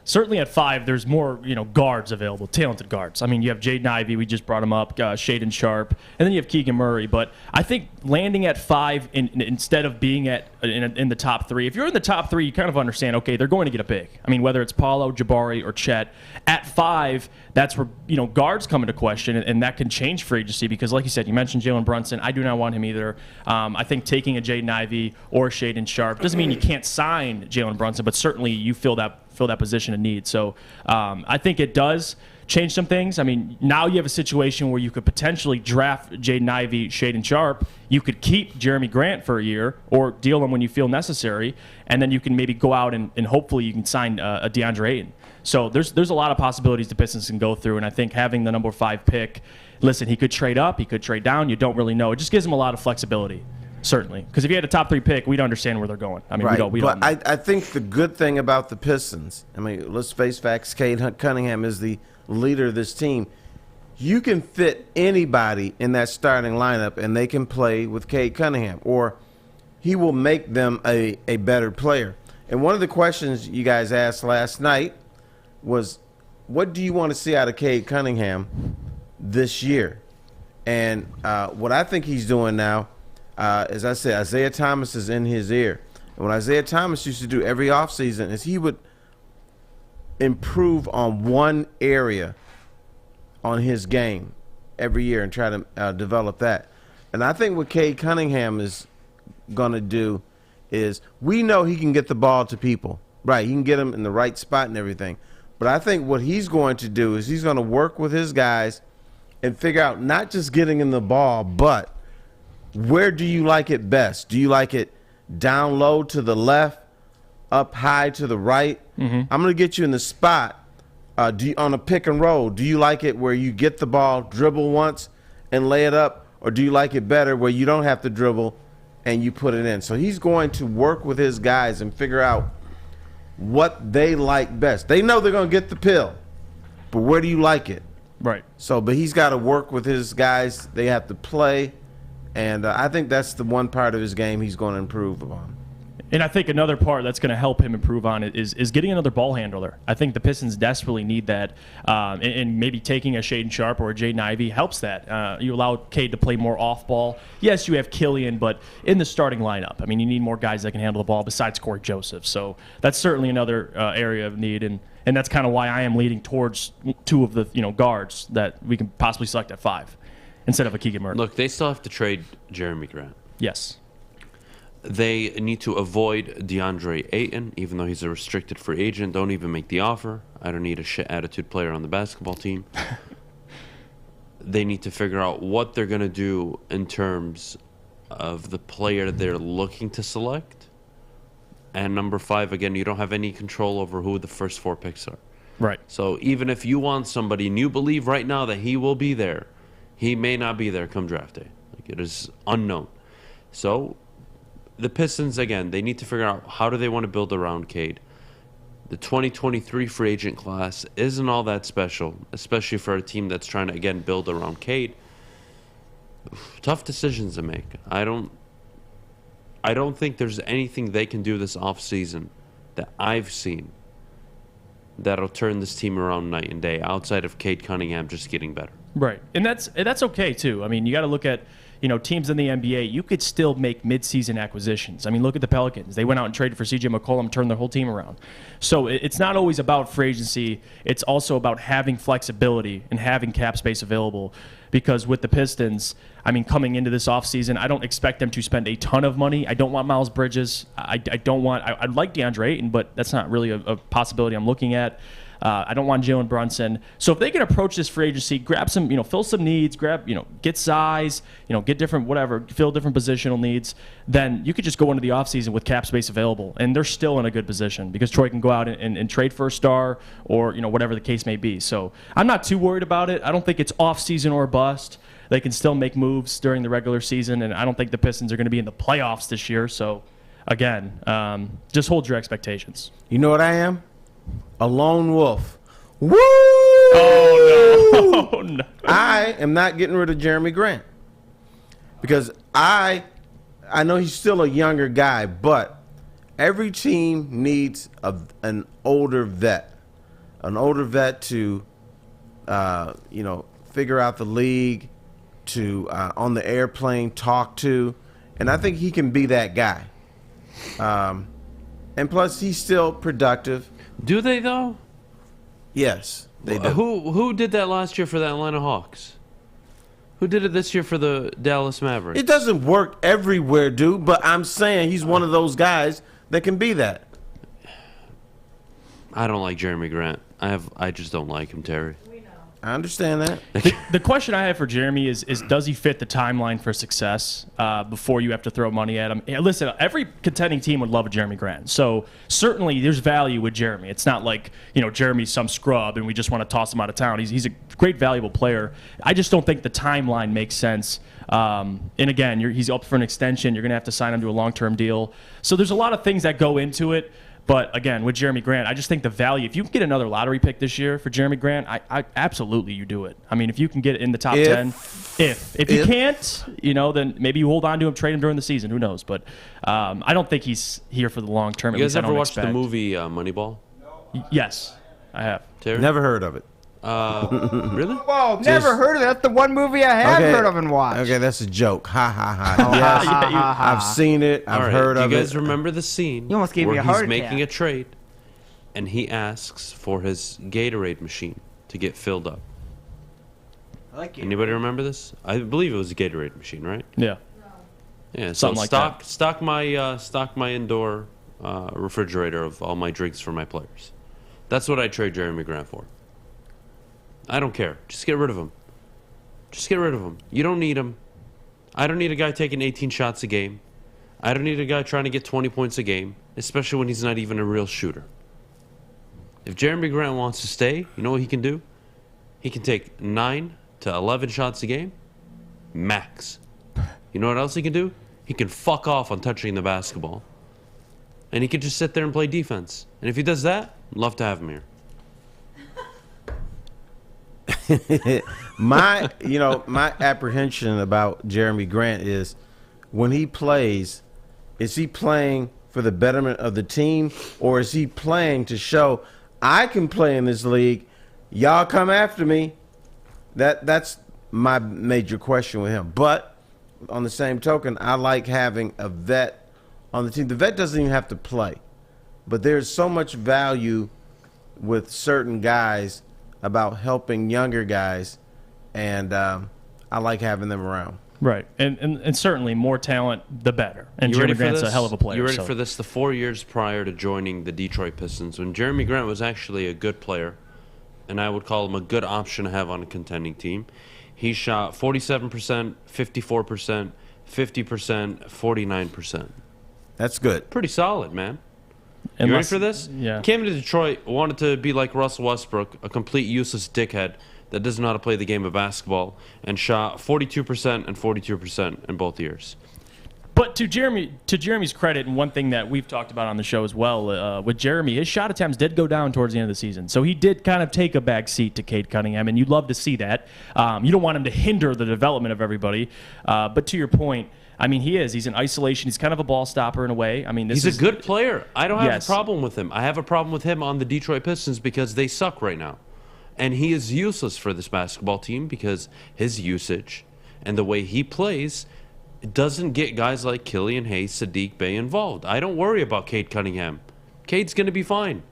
Certainly at 5, there's more, guards available, talented guards. I mean, you have Jaden Ivey, we just brought him up, Shaedon Sharpe, and then you have Keegan Murray. But I think landing at 5 instead of being in the top 3, if you're in the top 3, you kind of understand, okay, they're going to get a big. I mean, whether it's Paulo, Jabari, or Chet. At 5, that's where, guards come into question, and that can change free agency because, like you said, you mentioned Jalen Brunson. I do not want him either. I think taking a Jaden Ivey or Shaedon Sharpe doesn't mean you can't sign Jalen Brunson, but certainly you fill that position of need. So I think it does change some things. I mean, now you have a situation where you could potentially draft Jaden Ivey, Shaedon Sharpe. You could keep Jeremy Grant for a year or deal him when you feel necessary, and then you can maybe go out and hopefully you can sign a DeAndre Ayton. So there's a lot of possibilities the Pistons can go through, and I think having the number 5 pick, listen, he could trade up, he could trade down. You don't really know. It just gives him a lot of flexibility. Certainly, because if you had a top 3 pick, we'd understand where they're going. I mean, right. we don't. But I think the good thing about the Pistons, I mean, let's face facts. Cade Cunningham is the leader of this team. You can fit anybody in that starting lineup, and they can play with Cade Cunningham, or he will make them a better player. And one of the questions you guys asked last night was, what do you want to see out of Cade Cunningham this year? And what I think he's doing now, as I said, Isaiah Thomas is in his ear. And what Isaiah Thomas used to do every offseason is he would improve on one area on his game every year and try to develop that. And I think what Cade Cunningham is going to do is, we know he can get the ball to people. Right, he can get them in the right spot and everything. But I think what he's going to do is he's going to work with his guys and figure out not just getting in the ball, but where do you like it best? Do you like it down low to the left, up high to the right? Mm-hmm. I'm going to get you in the spot on a pick and roll. Do you like it where you get the ball, dribble once, and lay it up? Or do you like it better where you don't have to dribble and you put it in? So he's going to work with his guys and figure out what they like best. They know they're going to get the pill, but where do you like it? Right. So, but he's got to work with his guys. They have to play. And I think that's the one part of his game he's going to improve upon. And I think another part that's going to help him improve on it is getting another ball handler. I think the Pistons desperately need that, and maybe taking a Shaedon Sharpe or a Jaden Ivey helps that. You allow Cade to play more off ball. Yes, you have Killian, but in the starting lineup, I mean, you need more guys that can handle the ball besides Corey Joseph. So that's certainly another area of need, and that's kind of why I am leading towards 2 of the guards that we can possibly select at 5 instead of a Keegan Murray. Look, they still have to trade Jeremy Grant. Yes. They need to avoid DeAndre Ayton, even though he's a restricted free agent. Don't even make the offer. I don't need a shit attitude player on the basketball team. They need to figure out what they're going to do in terms of the player they're looking to select. And number 5, again, you don't have any control over who the first 4 picks are. Right. So even if you want somebody and you believe right now that he will be there, he may not be there come draft day. Like, it is unknown. So the Pistons, again, they need to figure out how do they want to build around Cade. The 2023 free agent class isn't all that special, especially for a team that's trying to, again, build around Cade. Tough decisions to make. I don't think there's anything they can do this offseason that I've seen that'll turn this team around night and day outside of Cade Cunningham just getting better. Right. And that's okay, too. I mean, you got to look at, teams in the NBA, you could still make midseason acquisitions. I mean, look at the Pelicans. They went out and traded for C.J. McCollum, turned their whole team around. So it's not always about free agency. It's also about having flexibility and having cap space available. Because with the Pistons, I mean, coming into this offseason, I don't expect them to spend a ton of money. I don't want Miles Bridges. I'd like DeAndre Ayton, but that's not really a possibility I'm looking at. I don't want Jalen Brunson. So if they can approach this free agency, grab some, fill some needs, get size, get different, fill different positional needs, then you could just go into the offseason with cap space available. And they're still in a good position because Troy can go out and trade for a star or, whatever the case may be. So I'm not too worried about it. I don't think it's offseason or bust. They can still make moves during the regular season, and I don't think the Pistons are going to be in the playoffs this year. So, again, just hold your expectations. You know what I am? A lone wolf. Woo! Oh, no. I am not getting rid of Jeremy Grant because I know he's still a younger guy, but every team needs an older vet to, figure out the league, to on the airplane talk to, and I think he can be that guy. And plus, he's still productive. Do they though? Yes, they do. Who did that last year for the Atlanta Hawks? Who did it this year for the Dallas Mavericks? It doesn't work everywhere, dude, but I'm saying he's one of those guys that can be that. I don't like Jeremy Grant. I just don't like him, Terry. I understand that. The question I have for Jeremy is does he fit the timeline for success before you have to throw money at him? Yeah, listen, every contending team would love a Jeremy Grant. So certainly there's value with Jeremy. It's not like, Jeremy's some scrub and we just want to toss him out of town. He's a great, valuable player. I just don't think the timeline makes sense. And again, he's up for an extension. You're going to have to sign him to a long-term deal. So there's a lot of things that go into it. But again, with Jeremy Grant, I just think the value, if you can get another lottery pick this year for Jeremy Grant, I absolutely you do it. I mean, if you can get in the top 10, if you can't, then maybe you hold on to him, trade him during the season. Who knows? But I don't think he's here for the long term. You guys ever watched the movie Moneyball? Yes, I have. Terry? Never heard of it. Really? Whoa, never heard of it. That's the one movie I have heard of and watched. Okay, that's a joke. Ha, ha, ha. Yes, I've seen it. I've heard of it. Do you guys remember the scene You almost gave me a heart he's making attack. a trade, and he asks for his Gatorade machine to get filled up? I like it. Anybody remember this? I believe it was a Gatorade machine, right? Yeah. Yeah. Something like that. Stock my indoor refrigerator of all my drinks for my players. That's what I trade Jeremy Grant for. I don't care. Just get rid of him. Just get rid of him. You don't need him. I don't need a guy taking 18 shots a game. I don't need a guy trying to get 20 points a game, especially when he's not even a real shooter. If Jeremy Grant wants to stay, you know what he can do? He can take 9 to 11 shots a game, max. You know what else he can do? He can fuck off on touching the basketball. And he can just sit there and play defense. And if he does that, I'd love to have him here. my apprehension about Jeremy Grant is when he plays, is he playing for the betterment of the team, or is he playing to show I can play in this league? Y'all come after me. That's my major question with him. But on the same token, I like having a vet on the team. The vet doesn't even have to play, but there's so much value with certain guys about helping younger guys, and I like having them around. Right, and certainly more talent, the better. And You Jeremy ready for Grant's this? a hell of a player. You ready so. for this? The 4 years prior to joining the Detroit Pistons, when Jeremy Grant was actually a good player, and I would call him a good option to have on a contending team, he shot 47%, 54%, 50%, 49%. That's good. Pretty solid, man. You Unless- ready for this? Yeah. Came to Detroit, wanted to be like Russell Westbrook, a complete useless dickhead that doesn't know how to play the game of basketball, and shot 42% and 42% in both years. But to Jeremy's credit, and one thing that we've talked about on the show as well, with Jeremy, his shot attempts did go down towards the end of the season. So he did kind of take a back seat to Cade Cunningham, and you'd love to see that. You don't want him to hinder the development of everybody. But to your point, I mean, he's in isolation. He's kind of a ball stopper in a way. I mean, He's a good player. I don't have Yes. a problem with him. I have a problem with him on the Detroit Pistons because they suck right now. And he is useless for this basketball team because his usage and the way he plays doesn't get guys like Killian Hayes, Sadiq Bey involved. I don't worry about Cade Cunningham. Cade's going to be fine.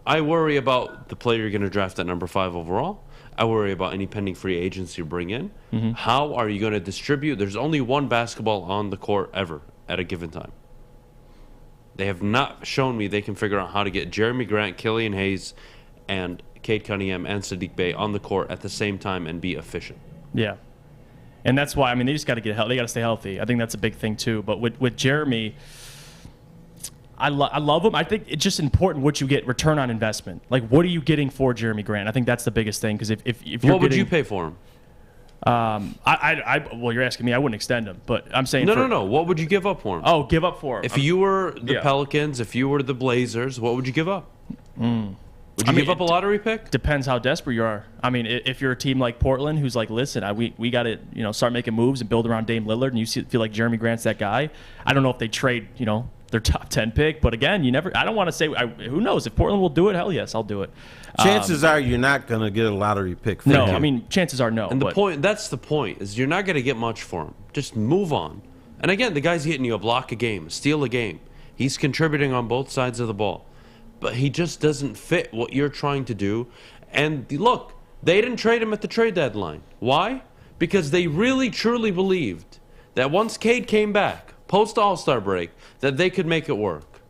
I worry about the player you're going to draft at number 5 overall. I worry about any pending free agents you bring in. Mm-hmm. How are you going to distribute? There's only one basketball on the court ever at a given time. They have not shown me they can figure out how to get Jeremy Grant, Killian Hayes, and Cade Cunningham and Sadiq Bey on the court at the same time and be efficient. Yeah. And that's why, I mean, they just got to they got to stay healthy. I think that's a big thing too. But with Jeremy, I love him. I think it's just important what you get return on investment. Like, what are you getting for Jeremy Grant? I think that's the biggest thing because if you're what would you pay for him? Well, you're asking me. I wouldn't extend him, but I'm saying No. What would you give up for him? Oh, give up for him. If you were the Pelicans, if you were the Blazers, what would you give up? Would you give up a lottery pick? Depends how desperate you are. I mean, if you're a team like Portland who's like, listen, we got to start making moves and build around Dame Lillard, and you feel like Jeremy Grant's that guy. I don't know if they trade their top 10 pick, but again, I don't want to say. Who knows if Portland will do it? Hell yes, I'll do it. Chances are you're not going to get a lottery pick for him. I mean, chances are no. And that's the point, is you're not going to get much for him. Just move on. And again, the guy's hitting you a block a game, a steal a game. He's contributing on both sides of the ball. But he just doesn't fit what you're trying to do. And look, they didn't trade him at the trade deadline. Why? Because they really, truly believed that once Cade came back, post All-Star break, that they could make it work.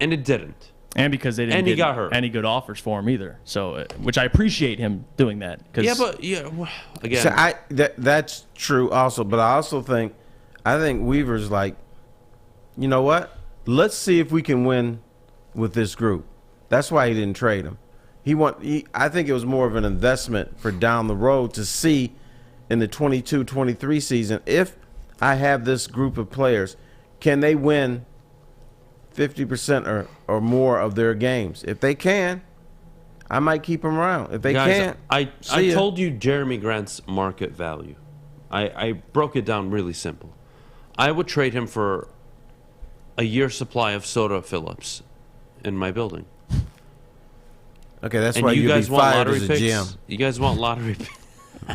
And it didn't. And because they didn't get any good offers for him either. So, which I appreciate him doing that. Again. So that's true also. But I also think Weaver's like, you know what? Let's see if we can win with this group. That's why he didn't trade him. I think it was more of an investment for down the road to see in the 22-23 season, if I have this group of players, can they win 50% or more of their games? If they can, I might keep them around. If they can't, I told you Jeremy Grant's market value. I broke it down really simple. I would trade him for a year's supply of soda Phillips in my building. Okay, that's why you guys want lottery picks. You guys want lottery picks.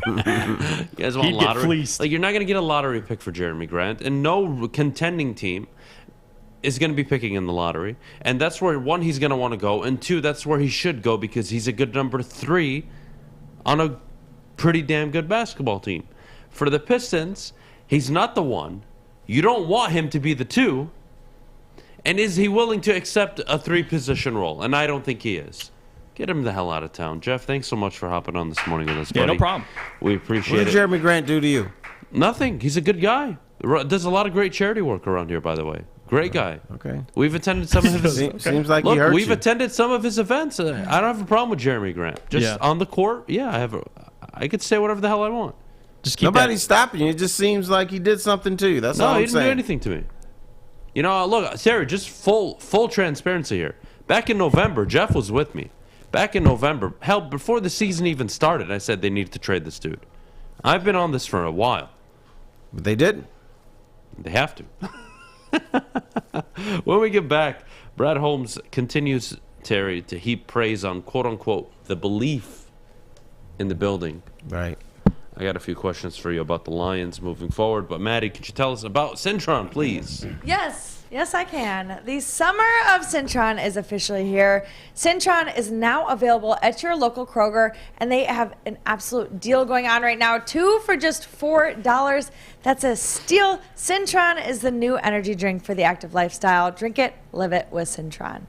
You guys want lottery? Like, you're not going to get a lottery pick for Jeremy Grant, and no contending team is going to be picking in the lottery. And that's where, one, he's going to want to go, and two, that's where he should go, because he's a good number 3 on a pretty damn good basketball team. For the Pistons, he's not the 1. You don't want him to be the 2. And is he willing to accept a 3-position role? And I don't think he is. Get him the hell out of town. Jeff, thanks so much for hopping on this morning with us, buddy. Yeah, no problem. We appreciate it. What did Jeremy Grant do to you? Nothing. He's a good guy. Does a lot of great charity work around here, by the way. Great guy. Okay. We've attended some of his... Seems like he hurt we've you. attended some of his events. I don't have a problem with Jeremy Grant. Just on the court, I could say whatever the hell I want. Just keep Nobody's stopping you. It just seems like he did something to you. That's all I'm he didn't saying. do anything to me. Look, Terry, just full transparency here. Back in November, Jeff was with me. Back in November, hell, before the season even started, I said they needed to trade this dude. I've been on this for a while. But they didn't. They have to. When we get back, Brad Holmes continues, Terry, to heap praise on, quote-unquote, the belief in the building. Right. I got a few questions for you about the Lions moving forward, but Maddie, could you tell us about Cintron, please? Yes, I can. The summer of Cintron is officially here. Cintron is now available at your local Kroger, and they have an absolute deal going on right now. 2 for just $4. That's a steal. Cintron is the new energy drink for the active lifestyle. Drink it, live it with Cintron.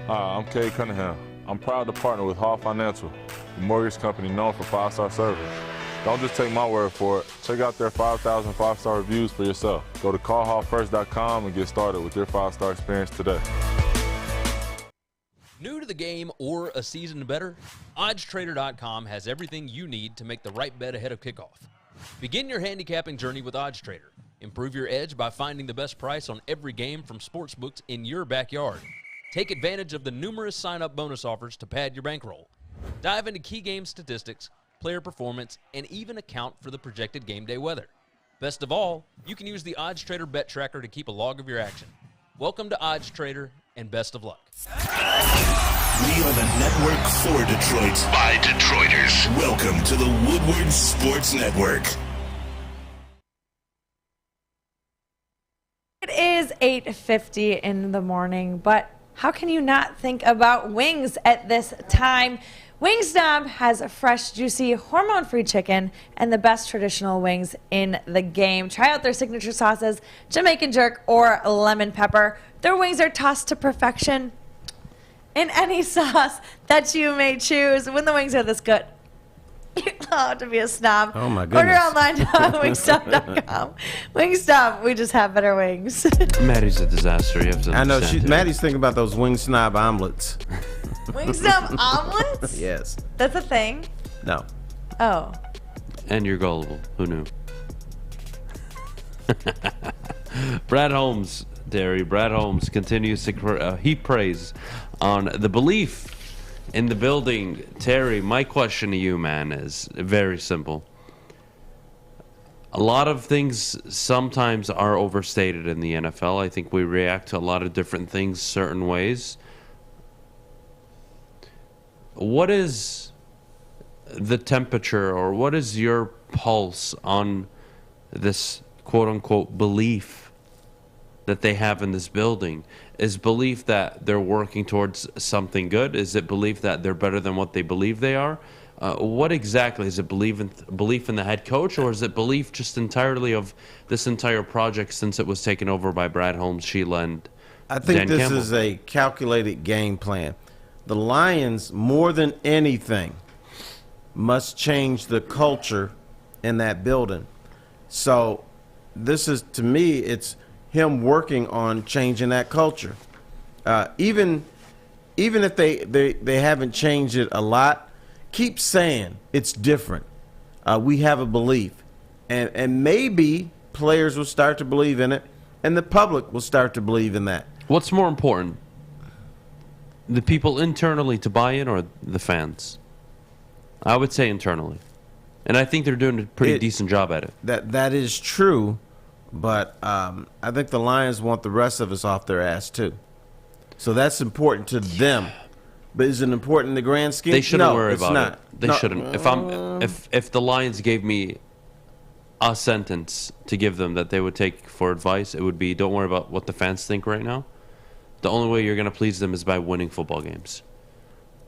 Hi, I'm Kay Cunningham. I'm proud to partner with Hall Financial, the mortgage company known for 5-star service. Don't just take my word for it. Check out their 5,000 5-star reviews for yourself. Go to callhallfirst.com and get started with your 5-star experience today. New to the game or a season better? OddsTrader.com has everything you need to make the right bet ahead of kickoff. Begin your handicapping journey with OddsTrader. Improve your edge by finding the best price on every game from sportsbooks in your backyard. Take advantage of the numerous sign-up bonus offers to pad your bankroll. Dive into key game statistics, player performance, and even account for the projected game day weather. Best of all, you can use the OddsTrader bet tracker to keep a log of your action. Welcome to OddsTrader, and best of luck. We are the network for Detroit by Detroiters. Welcome to the Woodward Sports Network. It is 8:50 in the morning, but how can you not think about wings at this time? Wingstop has fresh, juicy, hormone-free chicken and the best traditional wings in the game. Try out their signature sauces, Jamaican jerk or lemon pepper. Their wings are tossed to perfection in any sauce that you may choose. When the wings are this good, you're allowed to be a snob. Oh, my goodness. Order online at wingstop.com. Wingstop, we just have better wings. Maddie's a disaster. You have to I know. understand. Maddie's thinking about those wing snob omelets. Wingstop omelets? Yes. That's a thing? No. Oh. And you're gullible. Who knew? Brad Holmes, Brad Holmes continues to heap praise on the belief in the building. Terry, my question to you, man, is very simple. A lot of things sometimes are overstated in the NFL. I think we react to a lot of different things certain ways. What is the temperature, or what is your pulse on this quote-unquote belief that they have in this building? Is belief that they're working towards something good? Is it belief that they're better than what they believe they are? What exactly is it? Belief in the head coach, or is it belief just entirely of this entire project since it was taken over by Brad Holmes, Sheila, and I think Dan this Campbell? is a calculated game plan. The Lions, more than anything, must change the culture in that building. So this is, to me, it's him working on changing that culture. Even if they haven't changed it a lot, keep saying it's different. We have a belief. And maybe players will start to believe in it, and the public will start to believe in that. What's more important? The people internally to buy in, or the fans? I would say internally. And I think they're doing a pretty decent job at it. That is true, but I think the Lions want the rest of us off their ass too. So that's important to them. But is it important in the grand scheme? They shouldn't no, worry it's about not. it. They No. shouldn't. If the Lions gave me a sentence to give them that they would take for advice, it would be, don't worry about what the fans think right now. The only way you're going to please them is by winning football games.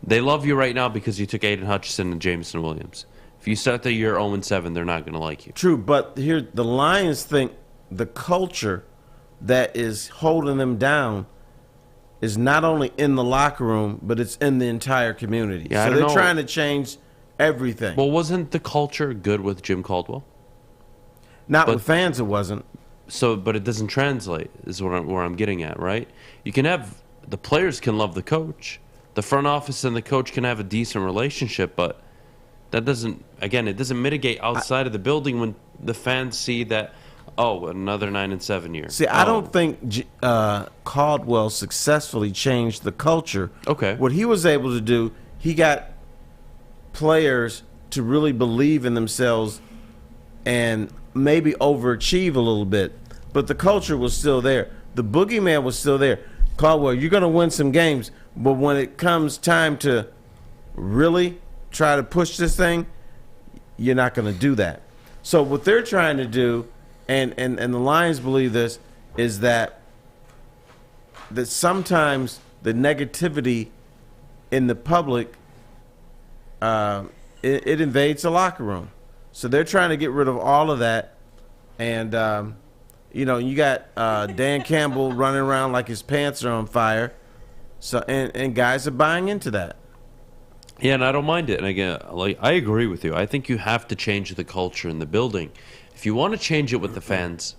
They love you right now because you took Aiden Hutchinson and Jameson Williams. If you start the year 0-7, they're not going to like you. True, but here the Lions think the culture that is holding them down is not only in the locker room, but it's in the entire community. Yeah, I so don't they're know. trying to change everything. Well, wasn't the culture good with Jim Caldwell? Not with fans, it wasn't. So, but it doesn't translate, is where I'm getting at, right? You can have, the players can love the coach. The front office and the coach can have a decent relationship, but that doesn't, again, it doesn't mitigate outside of the building when the fans see that, oh, another 9-7 year. See, I don't think Caldwell successfully changed the culture. Okay. What he was able to do, he got players to really believe in themselves and maybe overachieve a little bit. But the culture was still there. The boogeyman was still there. Caldwell, you're going to win some games, but when it comes time to really try to push this thing, you're not going to do that. So what they're trying to do, and the Lions believe this, is that sometimes the negativity in the public, it invades the locker room. So they're trying to get rid of all of that. And, you got Dan Campbell running around like his pants are on fire. So and guys are buying into that. Yeah, and I don't mind it. And again, I agree with you. I think you have to change the culture in the building. If you want to change it with the fans,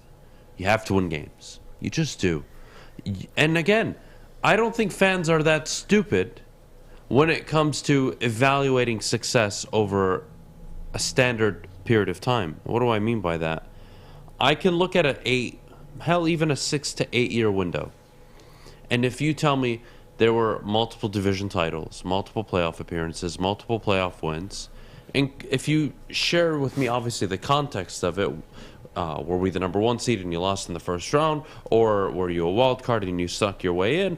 you have to win games. You just do. And again, I don't think fans are that stupid when it comes to evaluating success over a standard period of time. What do I mean by that? I can look at even a 6 to 8 year window. And if you tell me there were multiple division titles, multiple playoff appearances, multiple playoff wins, and if you share with me, obviously, the context of it, were we the number 1 seed and you lost in the first round, or were you a wild card and you sucked your way in?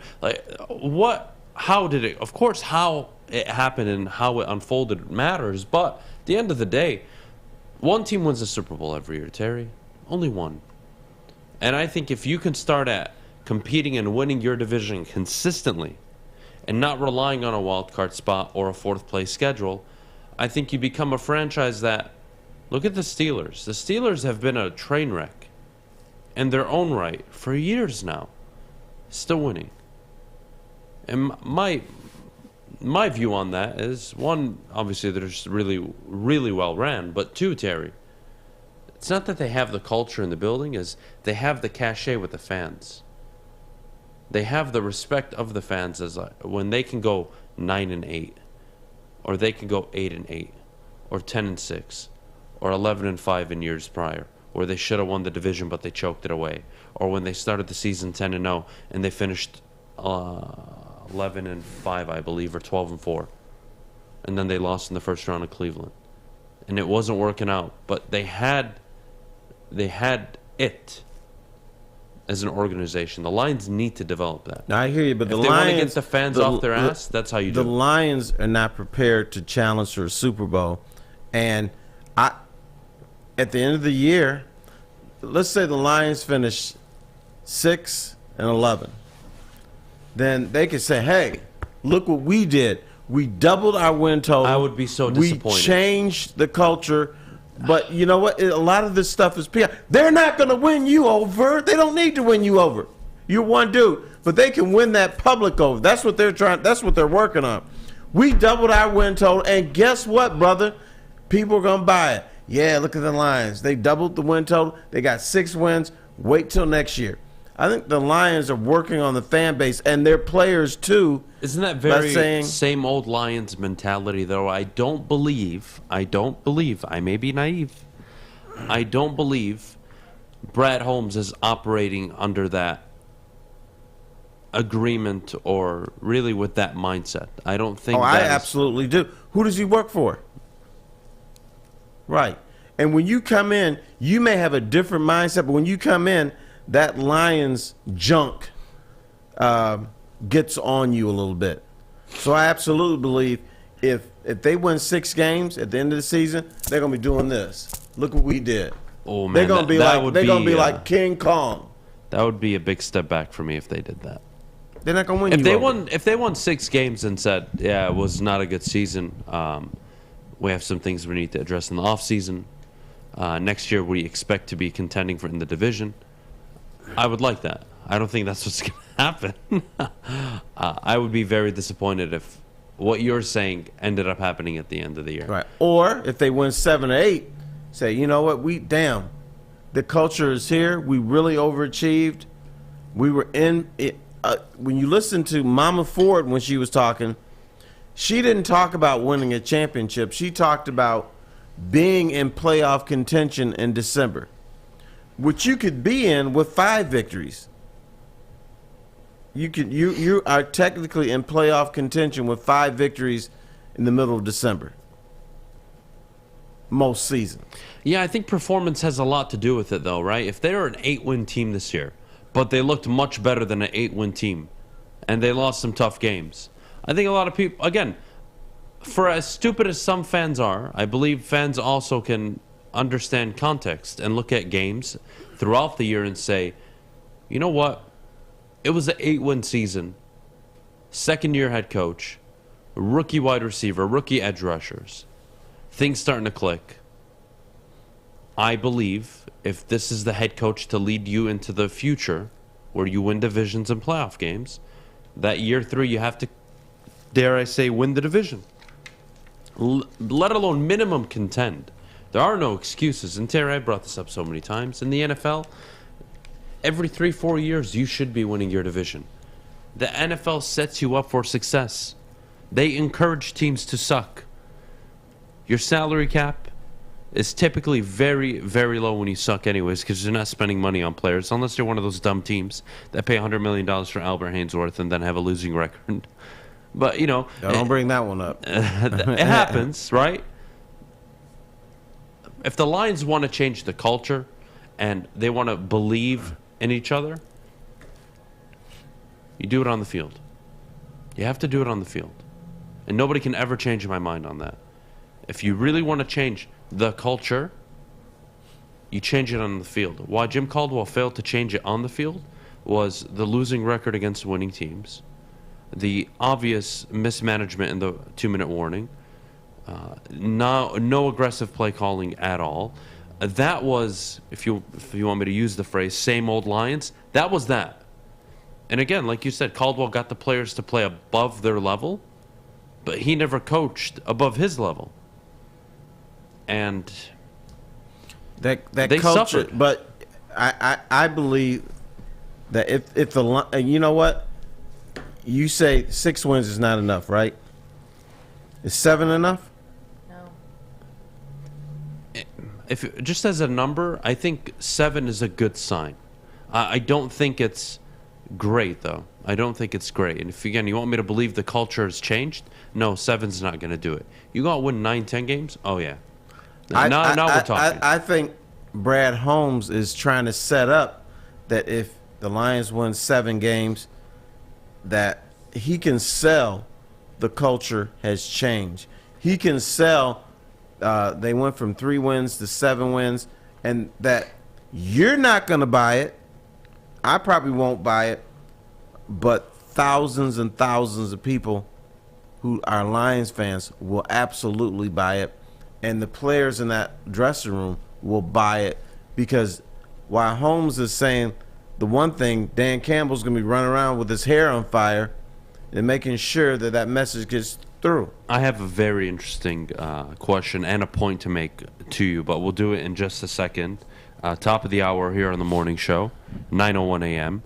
How did it? Of course, how it happened and how it unfolded matters. But at the end of the day, one team wins the Super Bowl every year, Terry. Only one. And I think if you can start at competing and winning your division consistently and not relying on a wild card spot or a 4th place schedule, I think you become a franchise that, look at the Steelers. The Steelers have been a train wreck in their own right for years now, still winning. And my view on that is, one, obviously they're just really, really well ran, but two, Terry, it's not that they have the culture in the building, is they have the cachet with the fans. They have the respect of the fans as when they can go 9-8, or they can go 8-8, or 10-6, or 11-5 in years prior, where they should have won the division but they choked it away, or when they started the season 10-0 and they finished 11-5, I believe, or 12-4, and then they lost in the first round of Cleveland, and it wasn't working out. But they had it as an organization. The Lions need to develop that. Now, I hear you, but if the they Lions want to get the fans off their ass, that's how you do it. The Lions are not prepared to challenge for a Super Bowl, and at the end of the year, let's say the Lions finish 6-11, then they could say, "Hey, look what we did. We doubled our win total. I would be so disappointed. We changed the culture." But you know what? A lot of this stuff is PR. They're not going to win you over. They don't need to win you over. You're one dude, but they can win that public over. That's what they're trying. That's what they're working on. We doubled our win total, and guess what, brother? People are going to buy it. Yeah, look at the Lions. They doubled the win total. They got 6 wins. Wait till next year. I think the Lions are working on the fan base and their players too. Isn't that very same old Lions mentality, though? I don't believe, I may be naive, I don't believe Brad Holmes is operating under that agreement or really with that mindset. I don't think I absolutely do. Who does he work for? Right. And when you come in, you may have a different mindset, but when you come in, that Lions junk gets on you a little bit. So I absolutely believe if they win 6 games at the end of the season, they're gonna be doing this. Look what we did. Oh man, they're gonna be like King Kong. That would be a big step back for me if they did that. They're not gonna win. If they won 6 games and said, "Yeah, it was not a good season. We have some things we need to address in the offseason. Next year, we expect to be contending for in the division." I would like that. I don't think that's what's going to happen. I would be very disappointed if what you're saying ended up happening at the end of the year. Right. Or if they win 7 or 8, say, you know what, the culture is here. We really overachieved. We were in it. When you listen to Mama Ford when she was talking, she didn't talk about winning a championship. She talked about being in playoff contention in December, which you could be in with 5 victories. You are technically in playoff contention with 5 victories in the middle of December. Most seasons. Yeah, I think performance has a lot to do with it, though, right? If they're an 8-win team this year, but they looked much better than an 8-win team, and they lost some tough games, I think a lot of people, again, for as stupid as some fans are, I believe fans also can understand context and look at games throughout the year and say, you know what? It was an 8-win season, 2nd-year head coach, rookie wide receiver, rookie edge rushers, things starting to click. I believe if this is the head coach to lead you into the future where you win divisions and playoff games, that year 3 you have to, dare I say, win the division. Let alone minimum contend. There are no excuses. And Terry, I brought this up so many times. In the NFL, every 3-4 years, you should be winning your division. The NFL sets you up for success. They encourage teams to suck. Your salary cap is typically very, very low when you suck anyways, because you're not spending money on players, unless you're one of those dumb teams that pay $100 million for Albert Hainsworth and then have a losing record. But, you know... Don't bring that one up. It happens, right? If the Lions want to change the culture and they want to believe in each other, you do it on the field. You have to do it on the field. And nobody can ever change my mind on that. If you really want to change the culture, you change it on the field. Why Jim Caldwell failed to change it on the field was the losing record against winning teams, the obvious mismanagement in the 2-minute warning, no aggressive play calling at all. That was, if you want me to use the phrase, same old Lions, that was that. And again, like you said, Caldwell got the players to play above their level, but he never coached above his level. And that they culture, suffered. but I believe that if the, you know what, you say 6 wins is not enough, right? Is 7 enough? No. if just as a number, I think 7 is a good sign. I don't think it's great, though. I don't think it's great. And if, again, you want me to believe the culture has changed, no, 7's not going to do it. You got to win 9, 10 games? Oh, yeah. Now we're talking. I think Brad Holmes is trying to set up that if the Lions win 7 games, that he can sell the culture has changed. He can sell they went from 3 wins to 7 wins, and that you're not going to buy it. I probably won't buy it, but thousands and thousands of people who are Lions fans will absolutely buy it, and the players in that dressing room will buy it, because while Holmes is saying the one thing, Dan Campbell's going to be running around with his hair on fire and making sure that that message gets through. I have a very interesting question and a point to make to you, but we'll do it in just a second. Top of the hour here on the morning show, 9:01 a.m.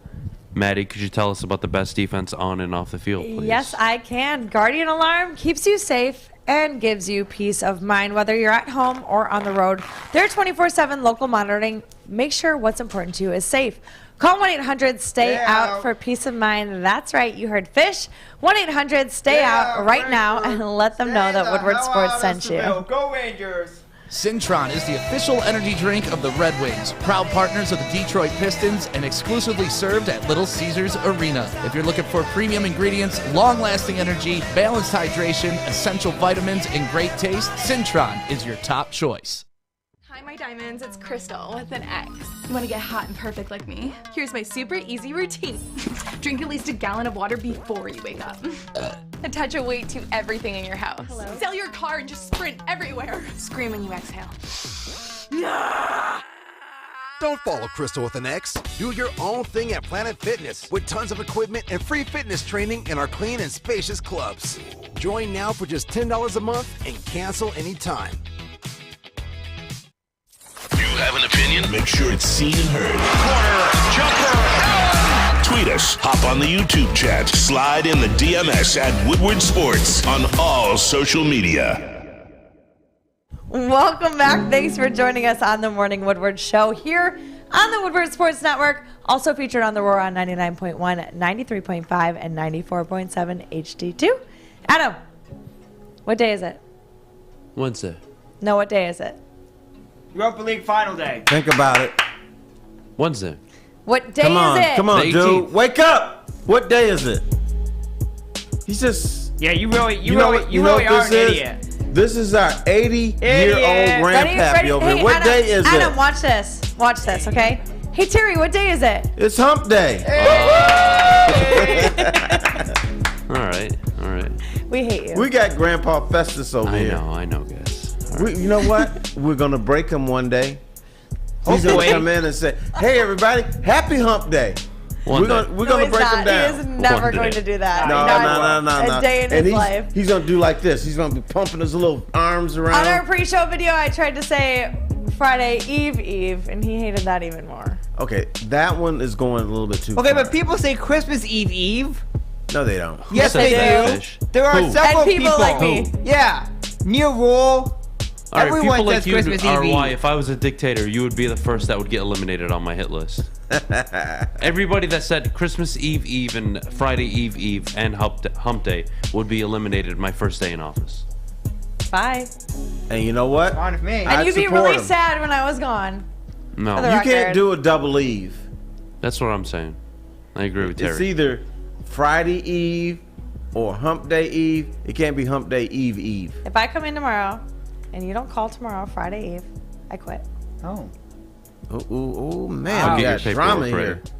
Maddie, could you tell us about the best defense on and off the field, please? Yes, I can. Guardian Alarm keeps you safe and gives you peace of mind, whether you're at home or on the road. Their 24/7 local monitoring makes sure what's important to you is safe. Call 1-800-STAY-OUT for peace of mind. That's right, you heard fish. 1-800-STAY-OUT right now and let them know that Woodward Sports sent you. Go Rangers! Cintron is the official energy drink of the Red Wings, proud partners of the Detroit Pistons, and exclusively served at Little Caesars Arena. If you're looking for premium ingredients, long-lasting energy, balanced hydration, essential vitamins, and great taste, Cintron is your top choice. Hi, my diamonds. It's Crystal with an X. You want to get hot and perfect like me? Here's my super easy routine. Drink at least a gallon of water before you wake up. Attach a weight to everything in your house. Hello? Sell your car and just sprint everywhere. Scream when you exhale. Don't follow Crystal with an X. Do your own thing at Planet Fitness with tons of equipment and free fitness training in our clean and spacious clubs. Join now for just $10 a month and cancel anytime. You have an opinion? Make sure it's seen and heard. Corner, jumper, tweet us, hop on the YouTube chat, slide in the DMS at Woodward Sports on all social media. Welcome back. Thanks for joining us on the Morning Woodward Show here on the Woodward Sports Network. Also featured on the Roar on 99.1, 93.5, and 94.7 HD2. Adam, what day is it? Wednesday. No, what day is it? Europa League final day. Think about it. Wednesday. What day is it? Come on, dude. Wake up. What day is it? He's just... Yeah, you really are an idiot. This is our 80-year-old grandpappy over here. What Adam, day is it? Adam, watch this. Watch this, okay? Hey, Terry, what day is it? It's hump day. All right. We hate you. We got Grandpa Festus over here. I know, guys. You know what? We're going to break him one day. He's going to come in and say, hey, everybody, happy hump day. We're going to break him down. He is never going to do that. No. A day in his life. He's going to do like this. He's going to be pumping his little arms around. On our pre-show video, I tried to say Friday Eve, and he hated that even more. Okay, that one is going a little bit too far. Okay, but people say Christmas Eve. No, they don't. Yes, they do. There are several and people like me. Yeah. Neil Rule. All right, Everyone people says like you Christmas are Eve. why, if I was a dictator, you would be the first that would get eliminated on my hit list. Everybody that said Christmas Eve and Friday Eve and hump day would be eliminated my first day in office. Bye. And you know what? Fine with me. And you'd be really sad when I was gone. No. You can't do a double Eve. That's what I'm saying. I agree with Terry. It's either Friday Eve or hump day Eve. It can't be hump day Eve. If I come in tomorrow and you don't call tomorrow, Friday Eve, I quit. Oh. Oh, man. I'll We get got your drama paperwork here. ready.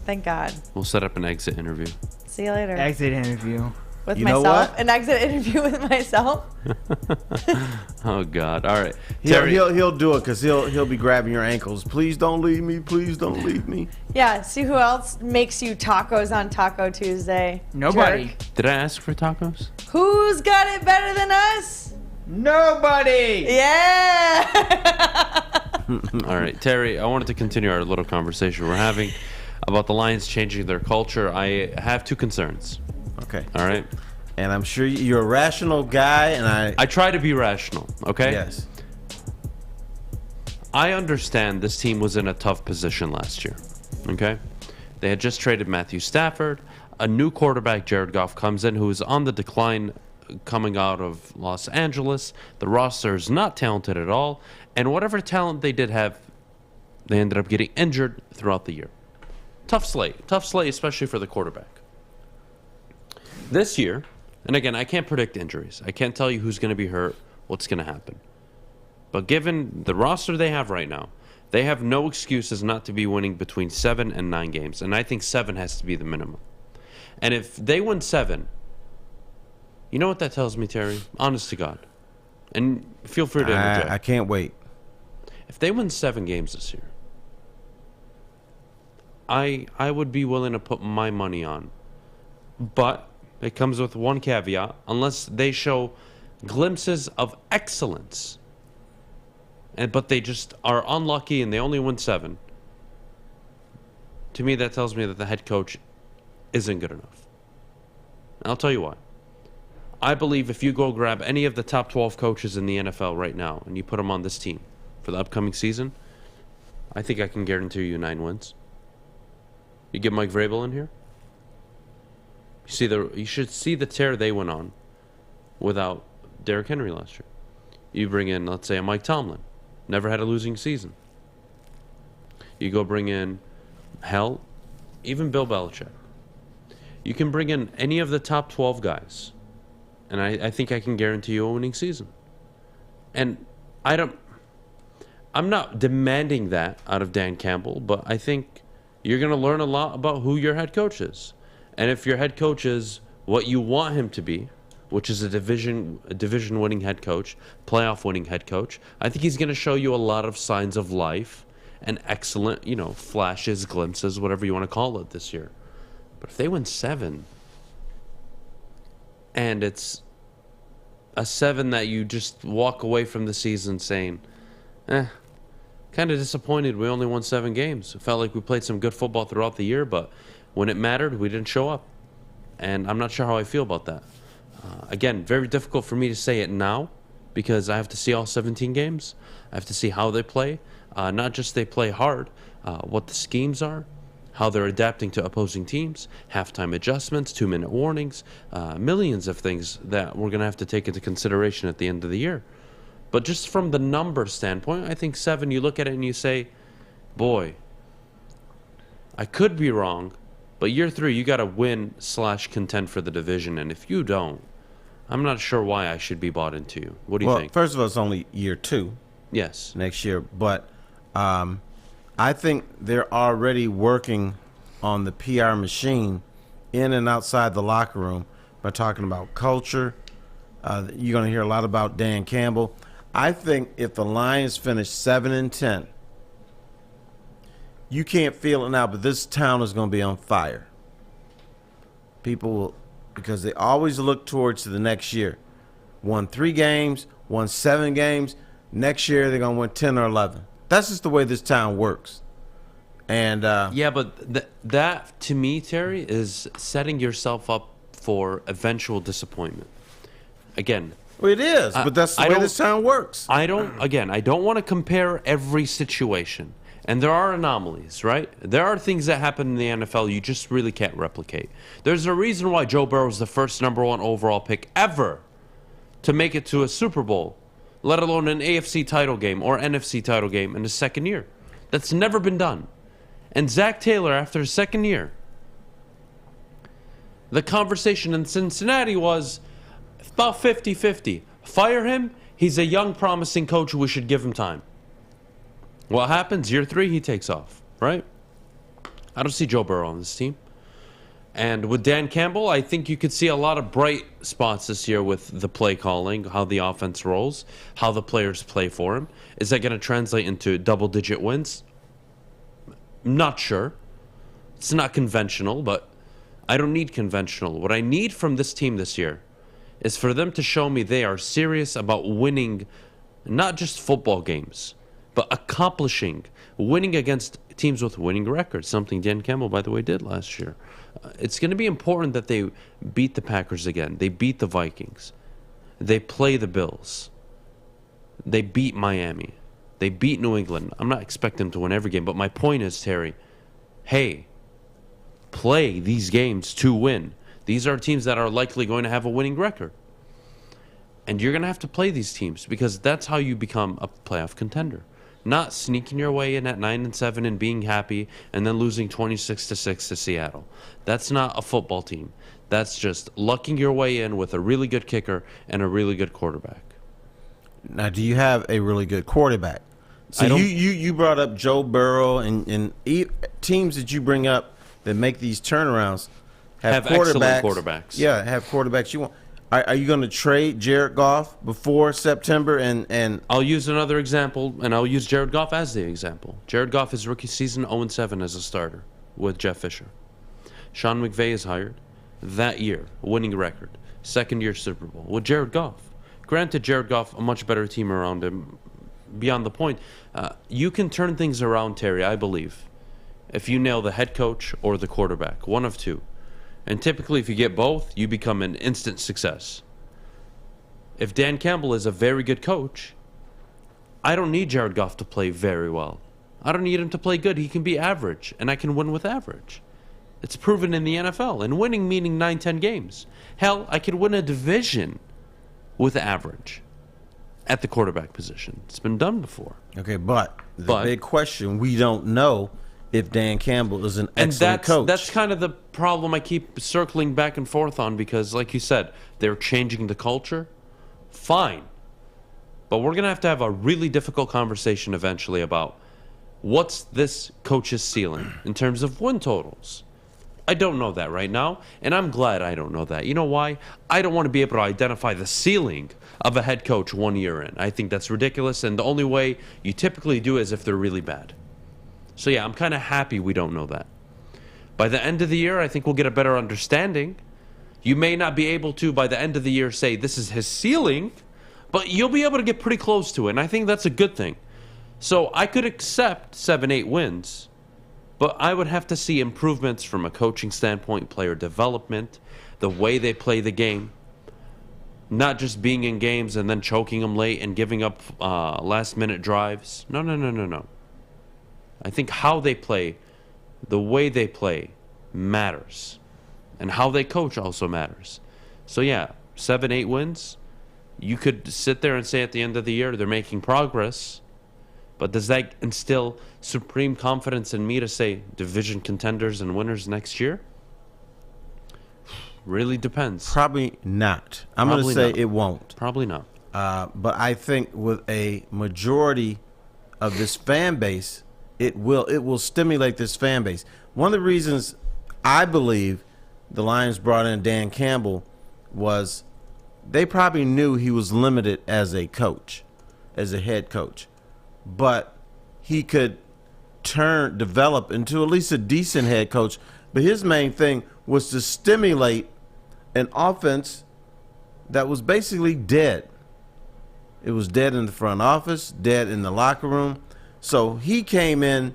Thank God. We'll set up an exit interview. See you later. Exit interview. With You know myself? what? An exit interview with myself? Oh God! All right, he'll do it because he'll be grabbing your ankles. Please don't leave me. Please don't leave me. Yeah, see who else makes you tacos on Taco Tuesday? Nobody. Jerk. Did I ask for tacos? Who's got it better than us? Nobody. Yeah. All right, Terry, I wanted to continue our little conversation we're having about the Lions changing their culture. I have two concerns. Okay. All right. And I'm sure you're a rational guy, and I try to be rational, okay? Yes. I understand this team was in a tough position last year. Okay? They had just traded Matthew Stafford. A new quarterback, Jared Goff, comes in who is on the decline coming out of Los Angeles. The roster is not talented at all. And whatever talent they did have, they ended up getting injured throughout the year. Tough slate, especially for the quarterback. This year, and again, I can't predict injuries. I can't tell you who's going to be hurt, what's going to happen. But given the roster they have right now, they have no excuses not to be winning between 7 and 9 games. And I think 7 has to be the minimum. And if they win 7, you know what that tells me, Terry? Honest to God. And feel free to interject. I can't wait. If they win 7 games this year, I would be willing to put my money on. But it comes with one caveat. Unless they show glimpses of excellence, but they just are unlucky and they only win 7, to me that tells me that the head coach isn't good enough. And I'll tell you why. I believe if you go grab any of the top 12 coaches in the NFL right now and you put them on this team for the upcoming season, I think I can guarantee you 9 wins. You get Mike Vrabel in here, you should see the tear they went on without Derrick Henry last year. You bring in, let's say, a Mike Tomlin, never had a losing season. You go bring in, even Bill Belichick. You can bring in any of the top 12 guys, and I think I can guarantee you a winning season. And I'm not demanding that out of Dan Campbell, but I think you're going to learn a lot about who your head coach is. And if your head coach is what you want him to be, which is a division-winning head coach, playoff-winning head coach, I think he's going to show you a lot of signs of life and excellent, flashes, glimpses, whatever you want to call it this year. But if they win 7, and it's a 7 that you just walk away from the season saying, kind of disappointed we only won 7 games. It felt like we played some good football throughout the year, but when it mattered, we didn't show up. And I'm not sure how I feel about that. Again, very difficult for me to say it now because I have to see all 17 games. I have to see how they play. Not just they play hard, what the schemes are, how they're adapting to opposing teams, halftime adjustments, 2-minute warnings, millions of things that we're going to have to take into consideration at the end of the year. But just from the number standpoint, I think 7, you look at it and you say, boy, I could be wrong, but year 3, you got to win/contend for the division. And if you don't, I'm not sure why I should be bought into you. What do you think? First of all, it's only year 2. Yes. Next year. But I think they're already working on the PR machine in and outside the locker room by talking about culture. You're going to hear a lot about Dan Campbell. I think if the Lions finish 7-10, you can't feel it now, but this town is going to be on fire. People will, because they always look towards the next year. Won 3 games, won 7 games. Next year they're going to win 10 or 11. That's just the way this town works. And yeah, but that to me, Terry, is setting yourself up for eventual disappointment. Again, well, it is, but that's the way this town works. I don't want to compare every situation. And there are anomalies, right? There are things that happen in the NFL you just really can't replicate. There's a reason why Joe Burrow was the first #1 overall pick ever to make it to a Super Bowl, let alone an AFC title game or NFC title game in his second year. That's never been done. And Zach Taylor, after his second year, the conversation in Cincinnati was about 50-50. Fire him. He's a young, promising coach. We should give him time. What happens? Year 3, he takes off, right? I don't see Joe Burrow on this team. And with Dan Campbell, I think you could see a lot of bright spots this year with the play calling, how the offense rolls, how the players play for him. Is that going to translate into double-digit wins? Not sure. It's not conventional, but I don't need conventional. What I need from this team this year is for them to show me they are serious about winning not just football games, but accomplishing, winning against teams with winning records, something Dan Campbell, by the way, did last year. It's going to be important that they beat the Packers again. They beat the Vikings. They play the Bills. They beat Miami. They beat New England. I'm not expecting them to win every game, but my point is, Terry, hey, play these games to win. These are teams that are likely going to have a winning record. And you're going to have to play these teams because that's how you become a playoff contender. Not sneaking your way in at 9-7 and being happy and then losing 26-6 to Seattle. That's not a football team. That's just lucking your way in with a really good kicker and a really good quarterback. Now, do you have a really good quarterback? So you brought up Joe Burrow and teams that you bring up that make these turnarounds have excellent quarterbacks. Yeah, have quarterbacks you want. Are you going to trade Jared Goff before September? And I'll use another example, and I'll use Jared Goff as the example. Jared Goff, his rookie season, 0-7 as a starter with Jeff Fisher. Sean McVay is hired that year, winning record, second-year Super Bowl with Jared Goff. Granted, Jared Goff, a much better team around him. Beyond the point, you can turn things around, Terry, I believe, if you nail the head coach or the quarterback, one of two. And typically, if you get both, you become an instant success. If Dan Campbell is a very good coach, I don't need Jared Goff to play very well. I don't need him to play good. He can be average, and I can win with average. It's proven in the NFL, and winning meaning 9-10 games. Hell, I could win a division with average at the quarterback position. It's been done before. Okay, but the big question, we don't know if Dan Campbell is an excellent coach. That's kind of the problem I keep circling back and forth on because, like you said, they're changing the culture. Fine. But we're going to have a really difficult conversation eventually about what's this coach's ceiling in terms of win totals. I don't know that right now, and I'm glad I don't know that. You know why? I don't want to be able to identify the ceiling of a head coach 1 year in. I think that's ridiculous, and the only way you typically do is if they're really bad. So yeah, I'm kind of happy we don't know that. By the end of the year, I think we'll get a better understanding. You may not be able to, by the end of the year, say this is his ceiling, but you'll be able to get pretty close to it, and I think that's a good thing. So I could accept 7-8 wins, but I would have to see improvements from a coaching standpoint, player development, the way they play the game, not just being in games and then choking them late and giving up last-minute drives. No. I think how they play, the way they play, matters. And how they coach also matters. So yeah, 7-8 wins. You could sit there and say at the end of the year they're making progress. But does that instill supreme confidence in me to say division contenders and winners next year? Really depends. Probably not. I'm going to say it won't. Probably not. But I think with a majority of this fan base, it will stimulate this fan base. One of the reasons I believe the Lions brought in Dan Campbell was they probably knew he was limited as a coach, as a head coach. But he could develop into at least a decent head coach. But his main thing was to stimulate an offense that was basically dead. It was dead in the front office, dead in the locker room. So he came in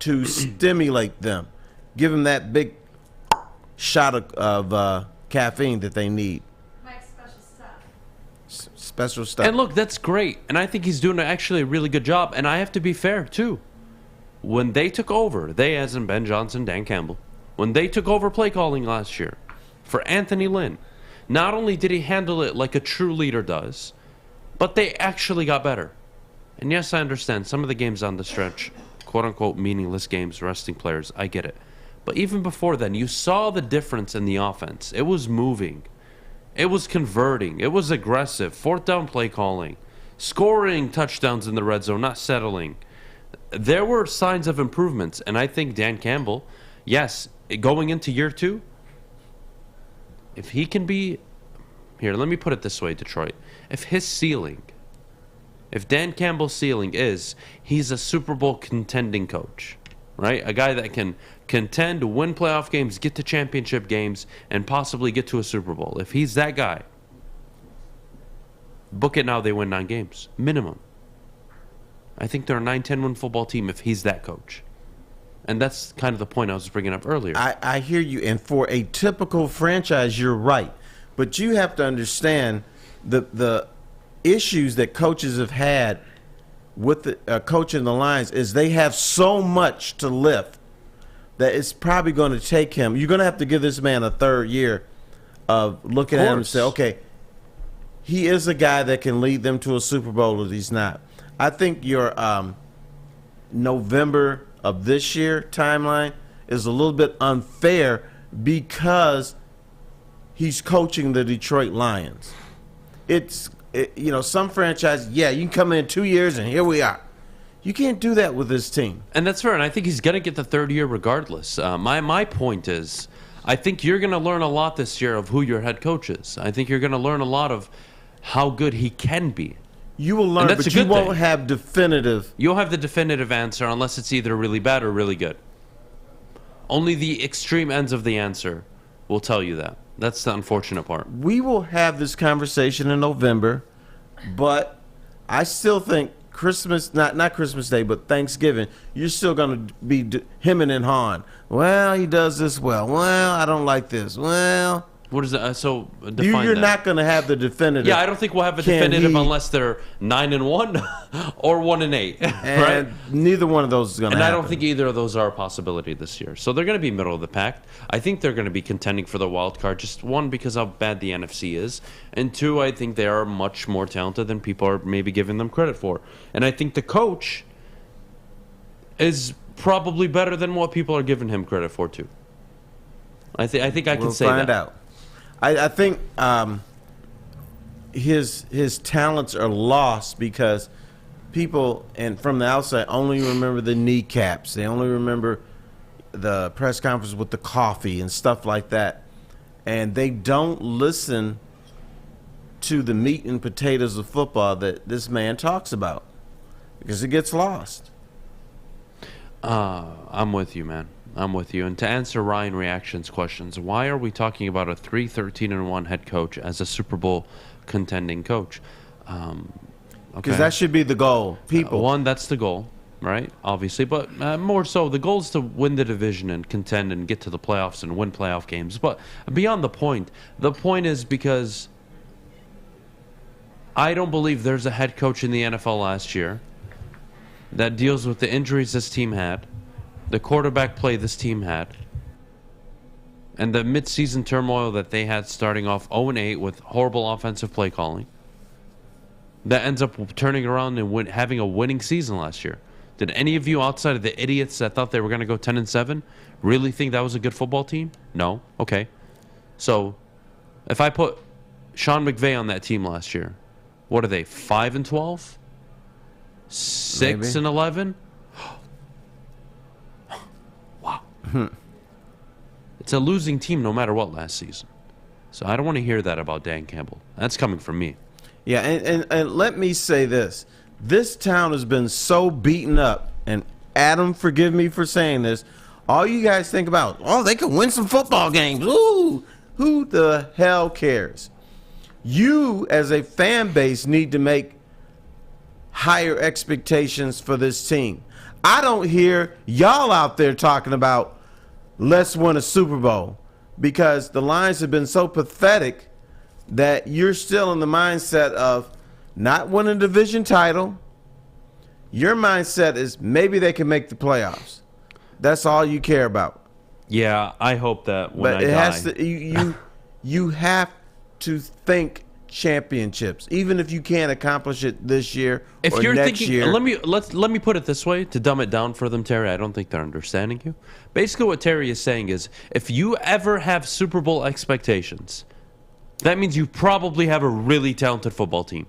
to stimulate them, give them that big shot of caffeine that they need. Special stuff. And look, that's great. And I think he's doing actually a really good job. And I have to be fair, too. When they took over, they as in Ben Johnson, Dan Campbell, when they took over play calling last year for Anthony Lynn, not only did he handle it like a true leader does, but they actually got better. And yes, I understand some of the games on the stretch, quote-unquote meaningless games, resting players, I get it. But even before then, you saw the difference in the offense. It was moving. It was converting. It was aggressive. Fourth down play calling. Scoring touchdowns in the red zone, not settling. There were signs of improvements. And I think Dan Campbell, yes, going into year 2, if he can be... Here, let me put it this way, Detroit. If his ceiling... If Dan Campbell's ceiling is he's a Super Bowl contending coach, right? A guy that can contend, win playoff games, get to championship games, and possibly get to a Super Bowl. If he's that guy, book it now, they win 9 games. Minimum. I think they're a 9-10 win football team if he's that coach. And that's kind of the point I was bringing up earlier. I hear you. And for a typical franchise, you're right. But you have to understand the issues that coaches have had with the coaching the Lions is they have so much to lift that it's probably going to take him. You're going to have to give this man a third year of looking at him and say, okay, he is a guy that can lead them to a Super Bowl, or he's not. I think your November of this year timeline is a little bit unfair because he's coaching the Detroit Lions. Some franchise, you can come in 2 years and here we are. You can't do that with this team. And that's fair, and I think he's going to get the third year regardless. My point is, I think you're going to learn a lot this year of who your head coach is. I think you're going to learn a lot of how good he can be. You will learn, but you won't have definitive. You'll have the definitive answer unless it's either really bad or really good. Only the extreme ends of the answer will tell you that. That's the unfortunate part. We will have this conversation in November, but I still think Christmas, not Christmas Day, but Thanksgiving, you're still going to be hemming and hawing. Well, he does this well. Well, I don't like this. Well, what is that? So define you're that. not going to have the definitive. Yeah, I don't think we'll have a definitive unless they're 9-1 or 1-8. And right? neither one of those is going to happen. And I don't think either of those are a possibility this year. So they're going to be middle of the pack. I think they're going to be contending for the wild card. Just one, because how bad the NFC is, and two, I think they are much more talented than people are maybe giving them credit for. And I think the coach is probably better than what people are giving him credit for too. I think I can say that. We'll find out. I think his talents are lost because people and from the outside only remember the kneecaps. They only remember the press conference with the coffee and stuff like that, and they don't listen to the meat and potatoes of football that this man talks about because it gets lost. I'm with you, man. I'm with you. And to answer Ryan Reaction's questions, why are we talking about a 3-13-1 head coach as a Super Bowl contending coach? Because that should be the goal. One, that's the goal, right? Obviously. But more so, the goal is to win the division and contend and get to the playoffs and win playoff games. But beyond the point is because I don't believe there's a head coach in the NFL last year that deals with the injuries this team had, the quarterback play this team had, and the midseason turmoil that they had starting off 0-8 with horrible offensive play calling, that ends up turning around and having a winning season last year. Did any of you outside of the idiots that thought they were going to go 10-7 really think that was a good football team? No? Okay. So if I put Sean McVay on that team last year, what are they, 5-12? 6-11? Wow. It's a losing team no matter what last season. So I don't want to hear that about Dan Campbell. That's coming from me. Yeah, and let me say this. This town has been so beaten up, and Adam, forgive me for saying this, all you guys think about, they could win some football games. Ooh, who the hell cares? You, as a fan base, need to make higher expectations for this team. I don't hear y'all out there talking about let's win a Super Bowl because the Lions have been so pathetic that you're still in the mindset of not winning a division title. Your mindset is maybe they can make the playoffs. That's all you care about. Yeah, I hope that when I die. Has to, you have to think championships, even if you can't accomplish it this year if or you're next thinking, year. Let me put it this way to dumb it down for them, Terry. I don't think they're understanding you. Basically, what Terry is saying is, if you ever have Super Bowl expectations, that means you probably have a really talented football team,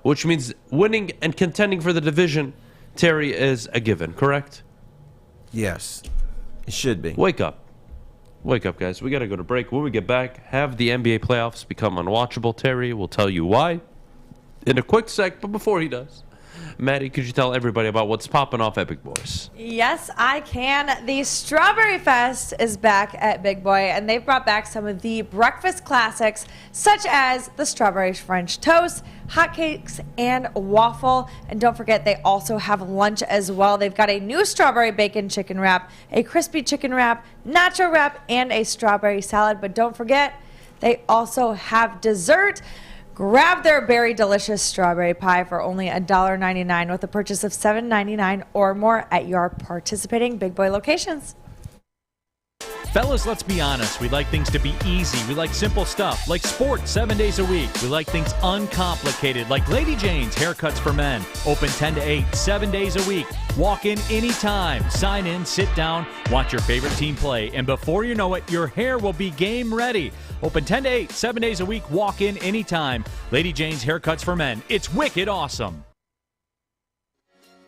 which means winning and contending for the division, Terry, is a given. Correct? Yes, it should be. Wake up. Wake up, guys. We got to go to break. When we get back, have the NBA playoffs become unwatchable. Terry will tell you why in a quick sec, but before he does, Maddie, could you tell everybody about what's popping off at Big Boys? Yes, I can. The Strawberry Fest is back at Big Boy, and they've brought back some of the breakfast classics, such as the strawberry French toast, hotcakes, and waffle. And don't forget, they also have lunch as well. They've got a new strawberry bacon chicken wrap, a crispy chicken wrap, nacho wrap, and a strawberry salad. But don't forget, they also have dessert. Grab their berry delicious strawberry pie for only $1.99 with a purchase of $7.99 or more at your participating Big Boy locations. Fellas, let's be honest. We like things to be easy. We like simple stuff, like sports 7 days a week. We like things uncomplicated, like Lady Jane's Haircuts for Men. Open 10 to 8, 7 days a week. Walk in anytime. Sign in, sit down, watch your favorite team play, and before you know it, your hair will be game ready. Open 10 to 8, 7 days a week. Walk in anytime. Lady Jane's Haircuts for Men. It's wicked awesome.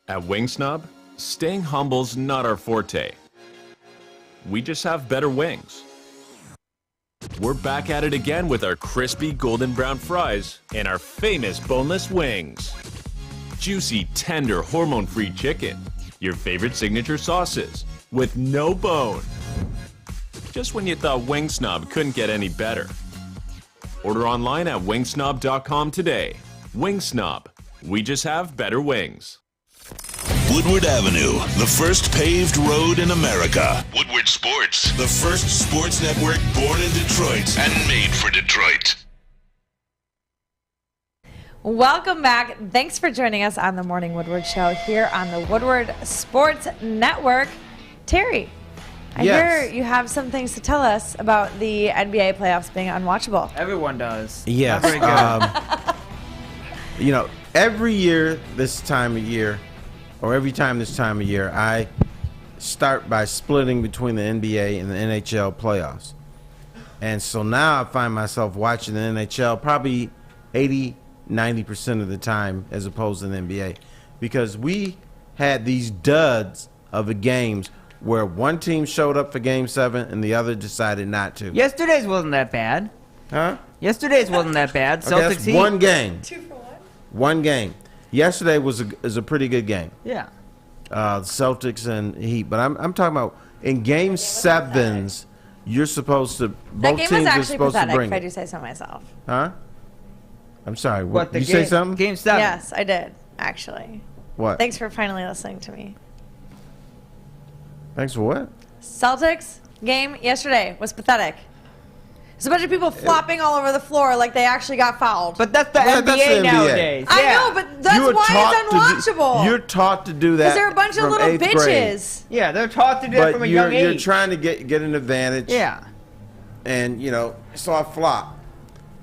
At Wing Snob, staying humble's not our forte. We just have better wings. We're back at it again with our crispy golden brown fries and our famous boneless wings. Juicy, tender, hormone-free chicken. Your favorite signature sauces with no bone. Just when you thought Wing Snob couldn't get any better. Order online at wingsnob.com today. Wing Snob. We just have better wings. Woodward Avenue, the first paved road in America. Woodward Sports, the first sports network born in Detroit and made for Detroit. Welcome back. Thanks for joining us on the Morning Woodward Show here on the Woodward Sports Network. Terry, I hear you have some things to tell us about the NBA playoffs being unwatchable. Everyone does. Yes. Not very good. You know, every year this time of year, or every time this time of year, I start by splitting between the NBA and the NHL playoffs. And so now I find myself watching the NHL probably 80-90% of the time as opposed to the NBA. Because we had these duds of the games where one team showed up for Game 7 and the other decided not to. Yesterday's wasn't that bad. Huh? Yesterday's wasn't that bad. Okay, Celtics that's Heat. one game. 2 for 1. One game. Yesterday was a pretty good game. Yeah. Celtics and Heat, but I'm talking about in Game 7s. You're supposed to. That Both game teams was are actually supposed to pathetic, bring if I it. do say so myself. Huh? I'm sorry. What, the you say game- something? Game 7. Yes, I did, actually. What? Thanks for finally listening to me. Thanks for what? Celtics game yesterday was pathetic. There's a bunch of people flopping all over the floor like they actually got fouled. But that's the Yeah, NBA that's the NBA. nowadays. I Yeah. know, but that's You were why taught it's to unwatchable. you're taught to do that. Because they're a bunch of from little 8th grade. bitches. Yeah, they're taught to do that But from a young you're age. trying to get an advantage. Yeah. And saw a flop.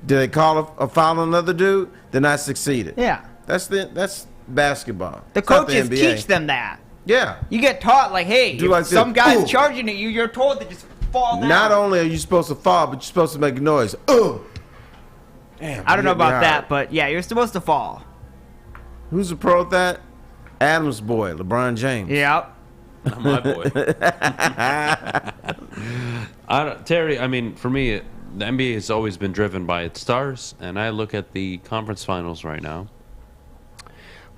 Did they call a foul on another dude? Then I succeeded. Yeah. That's basketball. The It's not coaches NBA. teach them that. Yeah. You get taught, like, hey, Do if like this. some guy's Ooh. charging at you, you're told to just fall down. Not only are you supposed to fall, but you're supposed to make a noise. Ooh. Damn, I don't know hit me about hard. that, but yeah, you're supposed to fall. Who's the pro at that? Adam's boy, LeBron James. Yep. Not my boy. Terry, I mean, for me, the NBA has always been driven by its stars, and I look at the conference finals right now.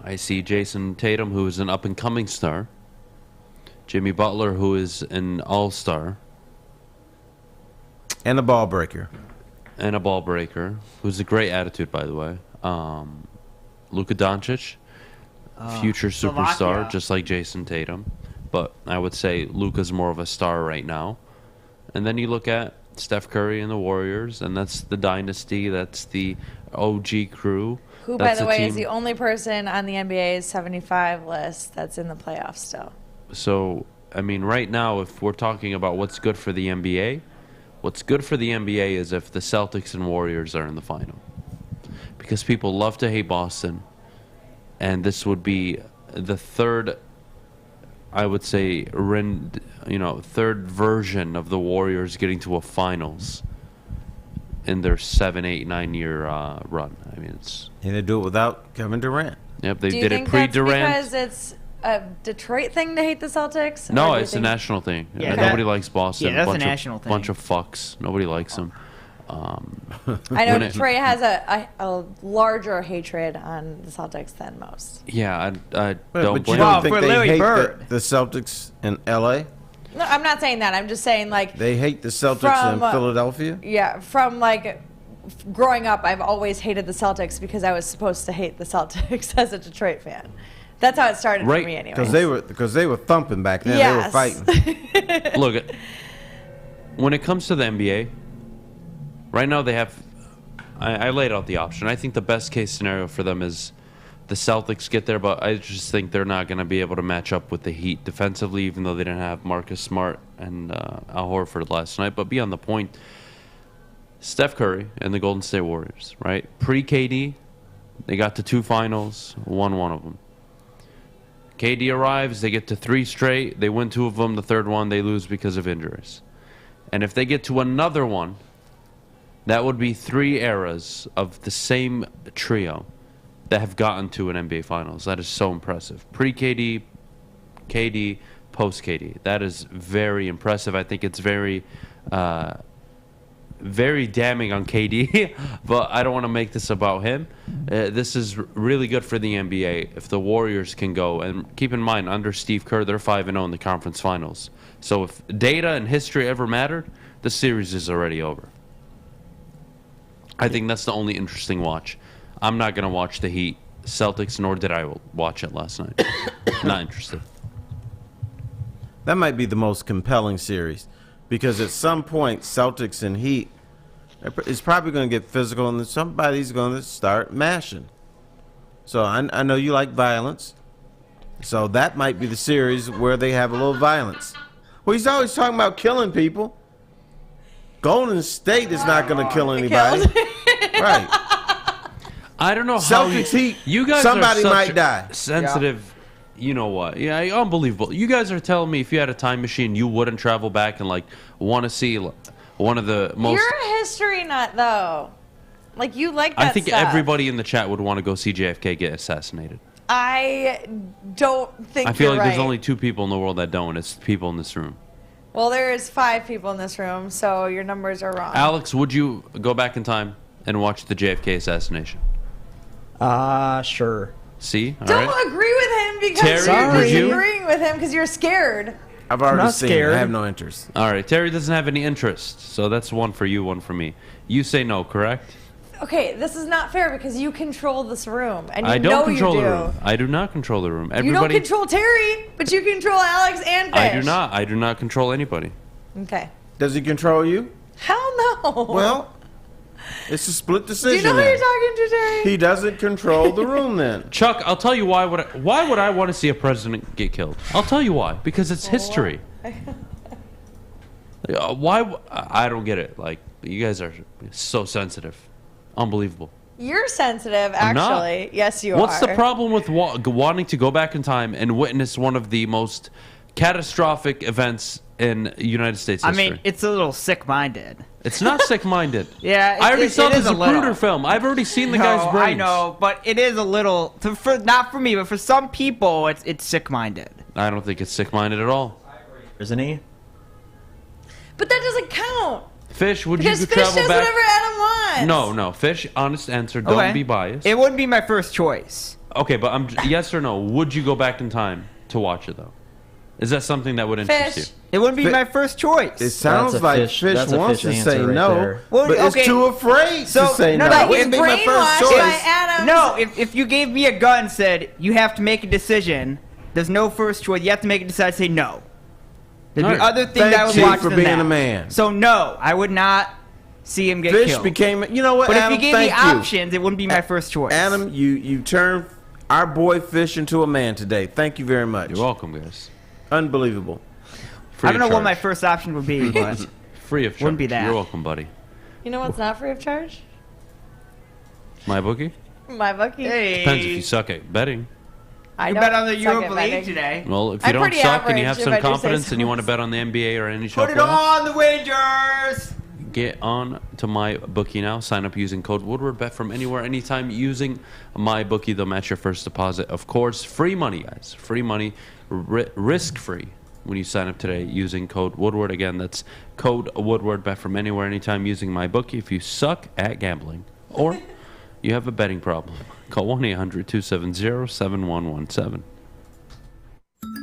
I see Jason Tatum, who is an up-and-coming star. Jimmy Butler, who is an all-star. And a ball breaker. And a ball breaker, who's a great attitude, by the way. Luka Doncic, future superstar, Slovakia. just like Jason Tatum. But I would say Luka's more of a star right now. And then you look at Steph Curry and the Warriors, and that's the dynasty. That's the OG crew. Who, That's by the a way, team. is the only person on the NBA's 75 list that's in the playoffs still. So, I mean, right now, if we're talking about what's good for the NBA, what's good for the NBA is if the Celtics and Warriors are in the final. Because people love to hate Boston, and this would be the third, I would say, third version of the Warriors getting to a finals in their 7, 8, 9 year run. I mean, it's. And they do it without Kevin Durant. Yep, they Do you did think it that's pre-Durant. because it's a Detroit thing to hate the Celtics? Or No, do you it's a think- national thing. Yeah, Nobody likes Boston. yeah, that's a bunch national of, thing. Bunch of fucks. Nobody likes them. I know Detroit has a larger hatred on the Celtics than most. Yeah, I But don't you blame don't them. think for they Larry hate Bird. the Celtics in L.A.? No, I'm not saying that. I'm just saying, like, They hate the Celtics in Philadelphia? yeah, from like growing up, I've always hated the Celtics because I was supposed to hate the Celtics as a Detroit fan. That's how it started for me, anyway. Because they were thumping back then. Yes. They were fighting. Look, when it comes to the NBA, right now they have, I laid out the option. I think the best case scenario for them is the Celtics get there, but I just think they're not going to be able to match up with the Heat defensively, even though they didn't have Marcus Smart and Al Horford last night. But beyond the point, Steph Curry and the Golden State Warriors, right? Pre-KD, they got to 2 finals, won one of them. KD arrives, they get to 3 straight, they win 2 of them, the third one they lose because of injuries. And if they get to another one, that would be 3 eras of the same trio that have gotten to an NBA Finals. That is so impressive. Pre-KD, KD, post-KD. That is very impressive. I think it's very damning on KD, but I don't want to make this about him. This is really good for the NBA if the Warriors can go. And keep in mind, under Steve Kerr, they're 5-0 in the conference finals. So if data and history ever mattered, the series is already over. I think that's the only interesting watch. I'm not going to watch the Heat Celtics, nor did I watch it last night. Not interested. That might be the most compelling series because at some point, Celtics and Heat is probably going to get physical and somebody's going to start mashing. So I know you like violence. So that might be the series where they have a little violence. Well, he's always talking about killing people. Golden State is not going to kill anybody. Right. I don't know how Celtics, you guys somebody are such might die. Sensitive. Yeah. You know what? Yeah, unbelievable. You guys are telling me if you had a time machine, you wouldn't travel back and like want to see one of the most. You're a history nut, though. Like you like that I think stuff. everybody in the chat would want to go see JFK get assassinated. I don't think. I feel you're like there's right. only 2 people in the world that don't. It's people in this room. Well, there is 5 people in this room, so your numbers are wrong. Alex, would you go back in time and watch the JFK assassination? Sure. See? All Don't right. agree with him because Terry, you're agreeing with him because you're scared. I've already not seen scared. it. I have no interest. All right. Terry doesn't have any interest, so that's 1 for you, 1 for me. You say no, correct? Okay, this is not fair because you control this room, and you I don't know control you do. the room. I do not control the room. You don't control Terry, but you control Alex and Fish. I do not. I do not control anybody. Okay. Does he control you? Hell no. Well, it's a split do decision. you know who then. you're talking to, Terry? He doesn't control the room then. Chuck, I'll tell you why would I want to see a president get killed? I'll tell you why. Because it's history. Why? I don't get it. Like, you guys are so sensitive. Unbelievable. You're sensitive, I'm not. actually. Yes, you What's are. the problem with wanting to go back in time and witness one of the most catastrophic events in United States history? I mean, it's a little sick-minded. It's not sick-minded. Yeah, I already saw the is a little. Zapruder film. I've already seen the guy's brains. I know, but it is a little. Not for me, but for some people, it's sick-minded. I don't think it's sick-minded at all. Isn't he? But that doesn't count. Fish, would Because you Fish travel does back? whatever Adam wants. No. Fish, honest answer. Don't Okay. be biased. It wouldn't be my first choice. Okay, but yes or no? Would you go back in time to watch it though? Is that something that would interest Fish. you? It wouldn't be my first choice. It sounds like Fish wants to say no, Well, but okay. it's too afraid So, to say no, no. no, It wouldn't be my first brainwashed choice. by Adam's- No, if you gave me a gun and said, you have to make a decision, there's no first choice, you have to make a decision, I'd say no. There'd be All right. other things Thank I would you watch for than being that. a man. So no, I would not see him get Fish killed. became. You know what, But Adam? if you gave me Thank you. options, it wouldn't be my first choice. Adam, you turned our boy Fish into a man today. Thank you very much. You're welcome, guys. Unbelievable. I don't know what my first option would be, but Free of charge. Wouldn't be that. You're welcome, buddy. You know what's not free of charge? My bookie? My bookie. Depends if you suck at betting. I You don't bet on the suck Europa at League betting. today. Well, if you I'm don't pretty suck and you average, have some if I do say confidence and you so. want to bet on the NBA or NHL Put it playoffs, on the wagers! get on to my bookie now. Sign up using code Woodward. Bet from anywhere, anytime using my bookie. They'll match your first deposit. Of course, free money, guys. Free money, risk-free when you sign up today using code Woodward. Again, that's code Woodward. Bet from anywhere, anytime using my bookie. If you suck at gambling or you have a betting problem, call 1-800-270-7117.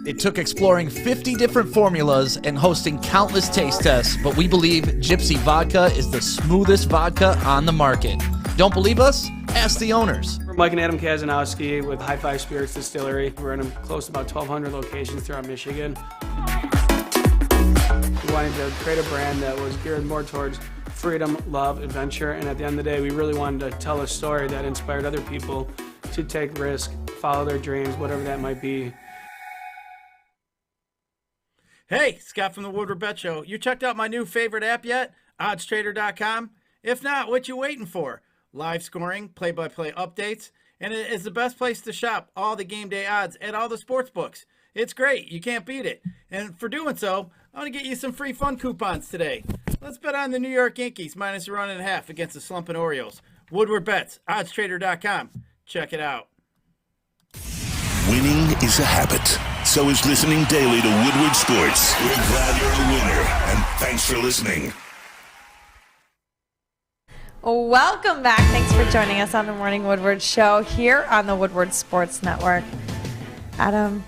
It took exploring 50 different formulas and hosting countless taste tests, but we believe Gypsy Vodka is the smoothest vodka on the market. Don't believe us? Ask the owners. We're Mike and Adam Kazanowski with High Five Spirits Distillery. We're in close to about 1,200 locations throughout Michigan. We wanted to create a brand that was geared more towards freedom, love, adventure, and at the end of the day, we really wanted to tell a story that inspired other people to take risks, follow their dreams, whatever that might be. Hey, Scott from the Woodward Bet Show. You checked out my new favorite app yet? OddsTrader.com? If not, what you waiting for? Live scoring, play-by-play updates, and it is the best place to shop all the game day odds at all the sports books. It's great. You can't beat it. And for doing so, I want to get you some free fun coupons today. Let's bet on the New York Yankees minus a 1.5 against the slumping Orioles. Woodward Bets, OddsTrader.com. Check it out. Winning is a habit. So is listening daily to Woodward Sports. We're glad you're a winner, and thanks for listening. Welcome back. Thanks for joining us on the Morning Woodward Show here on the Woodward Sports Network. Adam,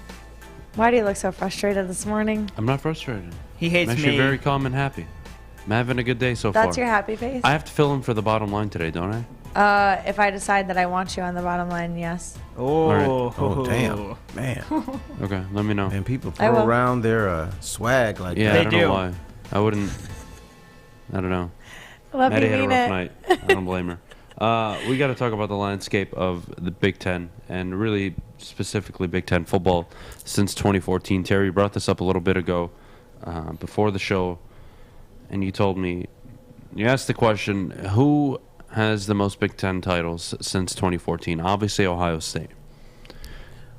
why do you look so frustrated this morning? I'm not frustrated. He hates I'm me. actually very calm and happy. I'm having a good day so far. That's your happy face? I have to fill in for the bottom line today, don't I? If I decide that I want you on the bottom line, yes. Oh, damn. Man. Okay, let me know. And people I throw will. around their swag like Yeah, that. I don't know why. I wouldn't. I don't know. Love Maddie you, had a mean rough it. night. I don't blame her. We got to talk about the landscape of the Big Ten, and really specifically Big Ten football since 2014. Terry brought this up a little bit ago before the show, and you told me, you asked the question, who has the most Big Ten titles since 2014? Obviously, Ohio State.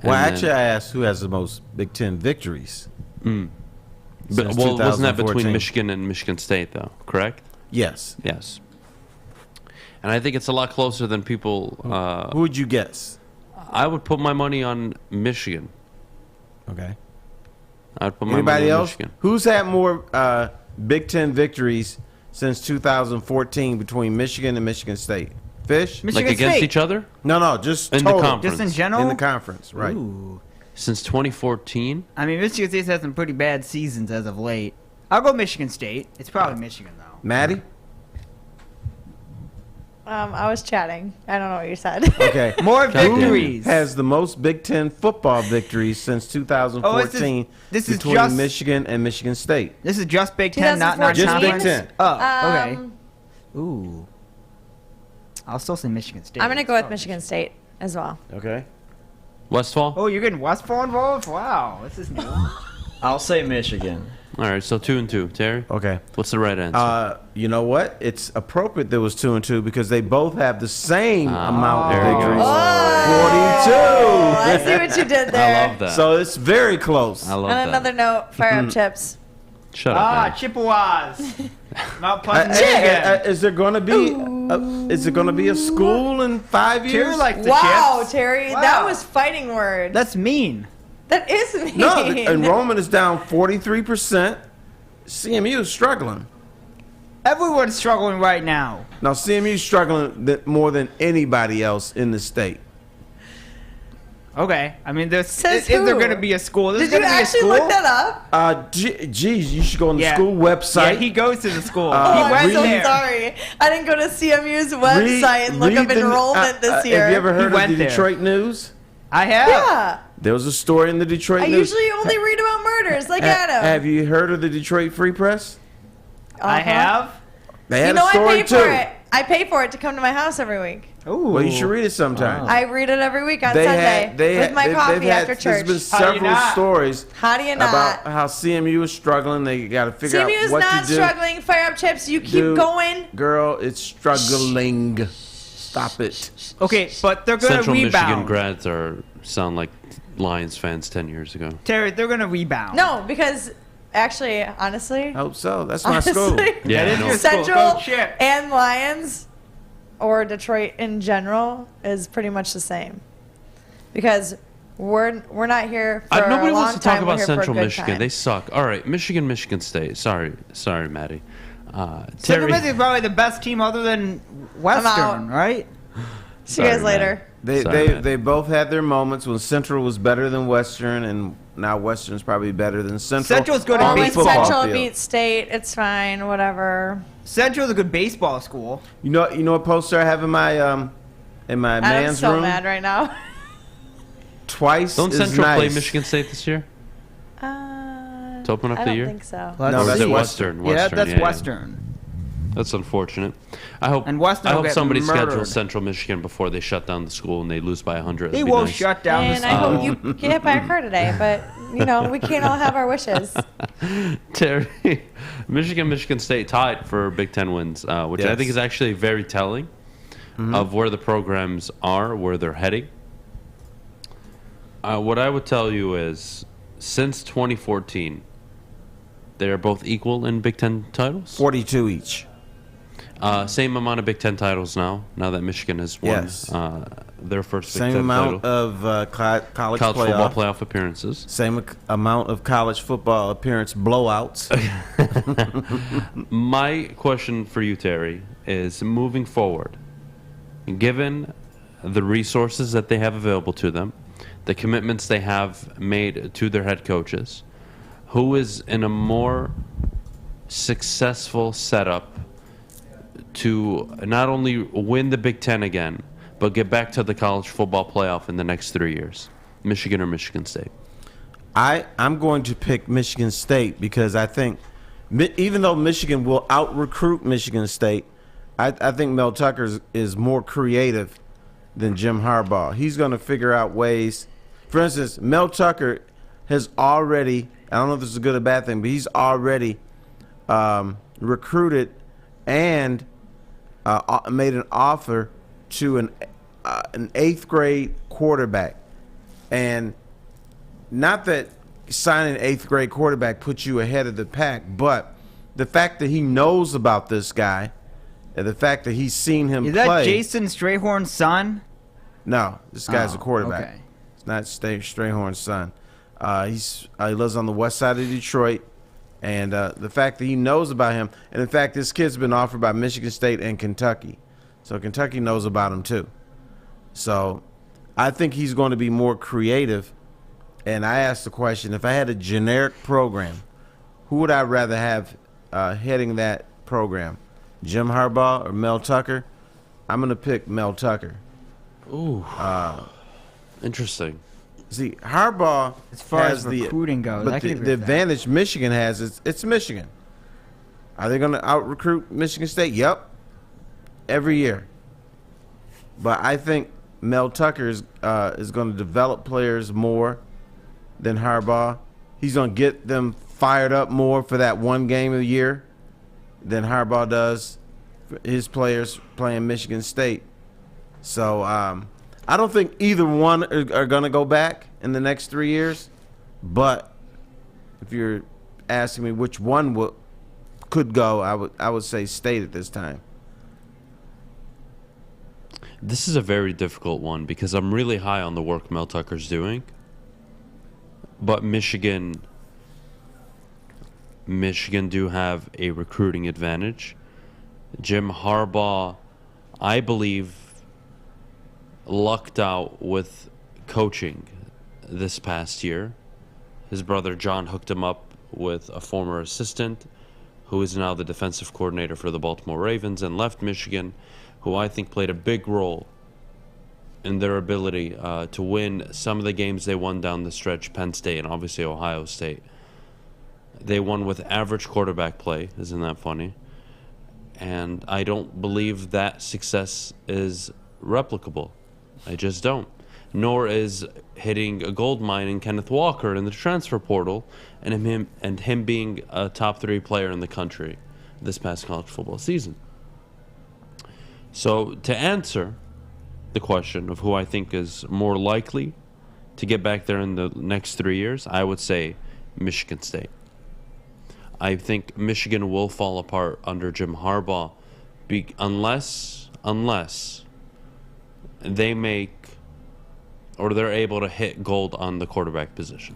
Well, And actually, I asked who has the most Big Ten victories. But, since well, wasn't that 2014. between Michigan and Michigan State, though? Correct? Yes. Yes. And I think it's a lot closer than people. Who would you guess? I would put my money on Michigan. Okay. I'd put my Anybody money on else? Michigan. Who's had more Big Ten victories since 2014 between Michigan and Michigan State? Fish? Like against each other? No, just In total. the conference. Just in general? In the conference, right. Ooh. Since 2014? I mean, Michigan State's had some pretty bad seasons as of late. I'll go Michigan State. It's probably Michigan, though. Maddie? I was chatting. I don't know what you said. Okay. More Who victories. has the most Big Ten football victories since 2014 this is between just- Michigan and Michigan State? This is just Big Ten, not 2014? non-conference? Just Big Ten. Oh, okay. Um, Ooh. I'll still say Michigan State. I'm going to go with Michigan State as well. Okay. Westfall? Oh, you're getting Westfall involved? Wow. This is new. I'll say Michigan. All right, so 2-2. Terry? Okay. What's the right answer? You know what? It's appropriate there was 2-2 because they both have the same amount of there you go. victories. Oh, 42. I see what you did there. I love that. So it's very close. I love On that. another note, fire up chips. Shut up, man. Chippewas. Mount Pleasant, Michigan. Is there going to be a school in 5 years? Terry likes the Wow, chips. Terry, Wow. that was fighting words. That's mean. That is mean. No, the enrollment is down 43%. CMU is struggling. Everyone's struggling right now. Now, CMU is struggling more than anybody else in the state. Okay. I mean, there's Says is there who? going to be a school? There's Did you gonna be a actually school? look that up? Geez, you should go on the Yeah. school website. Yeah, he goes to the school. Uh, he Oh, went I'm so there. sorry. I didn't go to CMU's website and look up enrollment this year. Have you ever heard of went the there. Detroit News? I have. Yeah. There was a story in the Detroit I News. usually only read about murders like Adam. Have you heard of the Detroit Free Press? I have. They had You know, a story I pay too. for it. I pay for it to come to my house every week. Ooh. Well, you should read it sometime. I read it every week on Sunday with my coffee after church. There's been How do you several not? stories How do you not? about how CMU is struggling. They got to figure CMU out is what not to do. struggling. Fire up chips. You keep Dude, going. Girl, it's struggling. Stop it. Okay, but they're going to Central Michigan rebound. grads sound like Lions fans 10 years ago. Terry, they're going to rebound. No, because actually, honestly, I hope so. That's my school. Yeah, That is I know. your school. Central Go Chip. and Lions, or Detroit in general, is pretty much the same. Because we're not here for Nobody a long wants to talk time. We're about here for a Central good Michigan. time. They suck. All right, Michigan State. Sorry, Maddie. Central Terry. Michigan is probably the best team other than Western, out. right? See you guys Sorry, later. They both had their moments when Central was better than Western, and now Western's probably better than Central. Central's good at on the When baseball. football Central field. beats State, it's fine. Whatever. Central's a good baseball school. You know what poster I have in my I'm man's so room? mad right now. Twice Don't is Central nice. play Michigan State this year? To open up I the don't year? think so. No, Or is that's it Western. Western? Yeah, that's yeah. Western. That's unfortunate. I hope Weston will get somebody murdered. schedules Central Michigan before they shut down the school and they lose by 100. They That'd be will nice. shut down And the I school. hope you get hit by a car today, but we can't all have our wishes. Terry, Michigan State tied for Big Ten wins, which I Yes. think is actually very telling of where the programs are, where they're heading. What I would tell you is, since 2014, they are both equal in Big Ten titles. 42 each. Same amount of Big Ten titles now that Michigan has won their first Big Same Ten amount title. of college football playoff appearances. Same amount of college football appearance blowouts. My question for you, Terry, is moving forward, given the resources that they have available to them, the commitments they have made to their head coaches, who is in a more successful setup to not only win the Big Ten again, but get back to the college football playoff in the next 3 years? Michigan or Michigan State? I'm going to pick Michigan State because I think even though Michigan will out-recruit Michigan State, I think Mel Tucker is more creative than Jim Harbaugh. He's going to figure out ways. For instance, Mel Tucker has already, I don't know if this is a good or bad thing, but he's already recruited and made an offer to an 8th grade quarterback. And not that signing an 8th grade quarterback puts you ahead of the pack, but the fact that he knows about this guy and the fact that he's seen him Is play. that Jason Strayhorn's son? No, this guy's a quarterback. Okay. It's not Strayhorn's son. He lives on the west side of Detroit. And the fact that he knows about him, and in fact, this kid's been offered by Michigan State and Kentucky. So Kentucky knows about him too. So I think he's going to be more creative. And I asked the question, if I had a generic program, who would I rather have heading that program? Jim Harbaugh or Mel Tucker? I'm going to pick Mel Tucker. Ooh. Interesting. See, Harbaugh As far has as recruiting goes, I but can the agree with that. advantage Michigan has is it's Michigan. Are they going to out-recruit Michigan State? Yep. Every year. But I think Mel Tucker is going to develop players more than Harbaugh. He's going to get them fired up more for that one game a year than Harbaugh does for his players playing Michigan State. So I don't think either one are going to go back in the next 3 years. But if you're asking me which one could go, I would say State at this time. This is a very difficult one because I'm really high on the work Mel Tucker's doing. But Michigan do have a recruiting advantage. Jim Harbaugh, I believe, lucked out with coaching this past year. His brother John hooked him up with a former assistant who is now the defensive coordinator for the Baltimore Ravens and left Michigan, who I think played a big role in their ability to win some of the games they won down the stretch, Penn State and obviously Ohio State. They won with average quarterback play. Isn't that funny? And I don't believe that success is replicable. I just don't. Nor is hitting a gold mine in Kenneth Walker in the transfer portal and him being a top 3 player in the country this past college football season. So to answer the question of who I think is more likely to get back there in the next 3 years, I would say Michigan State. I think Michigan will fall apart under Jim Harbaugh unless they make or they're able to hit gold on the quarterback position.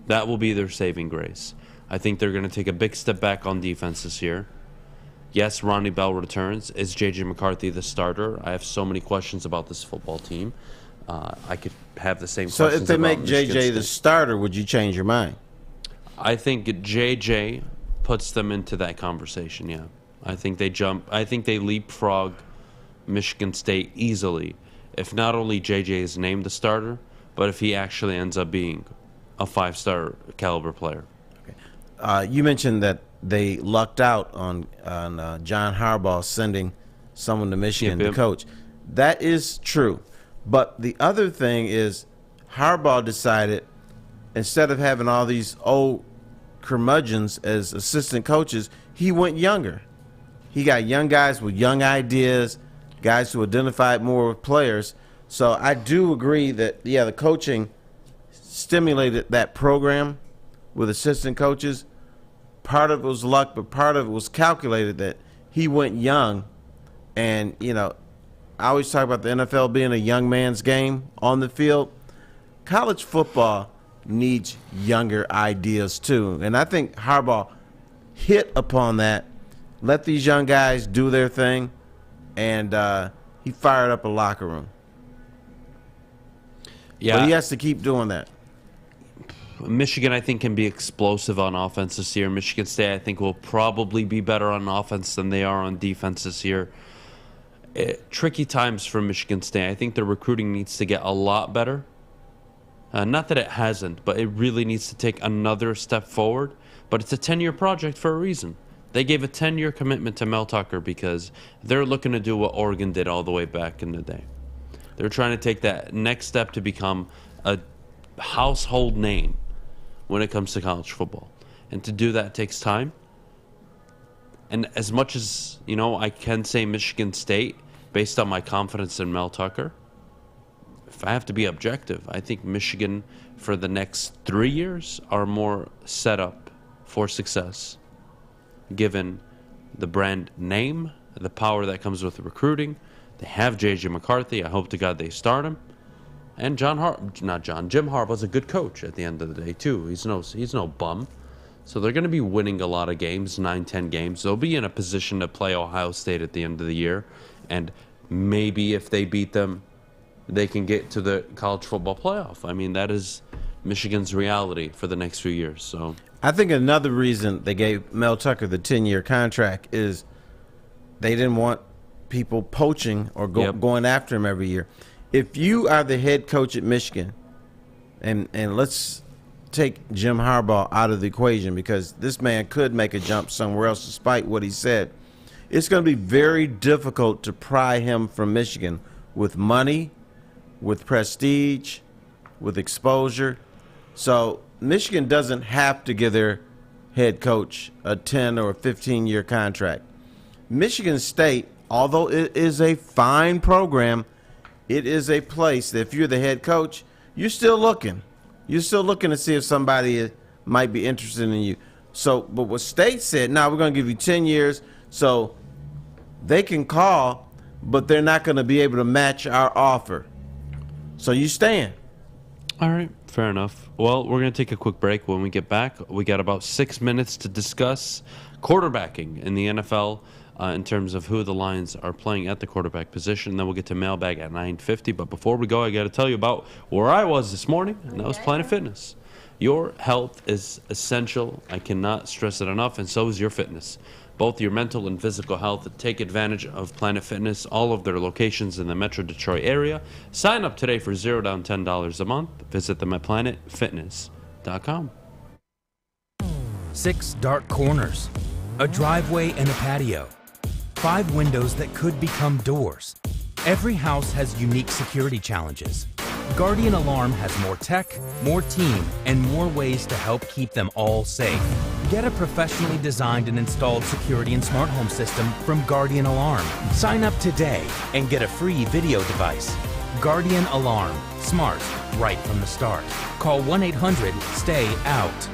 That will be their saving grace. I think they're going to take a big step back on defense this year. Yes, Ronnie Bell returns. Is J.J. McCarthy the starter? I have so many questions about this football team. I could have the same So questions if they about make Michigan J.J. the State. starter, would you change your mind? I think J.J. puts them into that conversation, yeah. I think they leapfrog Michigan State easily if not only J.J. is named the starter, but if he actually ends up being a 5-star caliber player. You mentioned that they lucked out on John Harbaugh sending someone to Michigan to coach. That is true. But the other thing is Harbaugh decided, instead of having all these old curmudgeons as assistant coaches, he went younger. He got young guys with young ideas, guys who identified more with players. So I do agree that, the coaching stimulated that program with assistant coaches. Part of it was luck, but part of it was calculated that he went young. And, I always talk about the NFL being a young man's game on the field. College football needs younger ideas too. And I think Harbaugh hit upon that, let these young guys do their thing, and he fired up a locker room. Yeah. But he has to keep doing that. Michigan, I think, can be explosive on offense this year. Michigan State, I think, will probably be better on offense than they are on defense this year. Tricky times for Michigan State. I think their recruiting needs to get a lot better. Not that it hasn't, but it really needs to take another step forward. But it's a 10-year project for a reason. They gave a 10-year commitment to Mel Tucker because they're looking to do what Oregon did all the way back in the day. They're trying to take that next step to become a household name when it comes to college football. And to do that takes time. And as much as, I can say Michigan State, based on my confidence in Mel Tucker, if I have to be objective, I think Michigan for the next 3 years are more set up for success, given the brand name, the power that comes with recruiting. They have J.J. McCarthy. I hope to God they start him. And Jim Harbaugh's a good coach at the end of the day, too. He's no bum. So they're going to be winning a lot of games, 9-10 games. They'll be in a position to play Ohio State at the end of the year. And maybe if they beat them, they can get to the college football playoff. I mean, that is Michigan's reality for the next few years. So I think another reason they gave Mel Tucker the 10-year contract is they didn't want people poaching or going after him every year. If you are the head coach at Michigan, and let's take Jim Harbaugh out of the equation because this man could make a jump somewhere else despite what he said, it's going to be very difficult to pry him from Michigan with money, with prestige, with exposure. So Michigan doesn't have to give their head coach a 10 or a 15-year contract. Michigan State, although it is a fine program, it is a place that if you're the head coach, you're still looking. You're still looking to see if somebody might be interested in you. So, but what State said, now we're going to give you 10 years so they can call, but they're not going to be able to match our offer. So you stand. All right, fair enough. Well, we're going to take a quick break. When we get back, we got about 6 minutes to discuss quarterbacking in the NFL in terms of who the Lions are playing at the quarterback position. Then we'll get to mailbag at 9:50. But before we go, I got to tell you about where I was this morning, and that was Planet Fitness. Your health is essential. I cannot stress it enough, and so is your fitness. Both your mental and physical health. Take advantage of Planet Fitness, all of their locations in the Metro Detroit area. Sign up today for $0 down $10 a month. Visit them at planetfitness.com. 6 dark corners, a driveway and a patio, 5 windows that could become doors. Every house has unique security challenges. Guardian Alarm has more tech, more team, and more ways to help keep them all safe. Get a professionally designed and installed security and smart home system from Guardian Alarm. Sign up today and get a free video device. Guardian Alarm. Smart, right from the start. Call 1-800-STAY-OUT.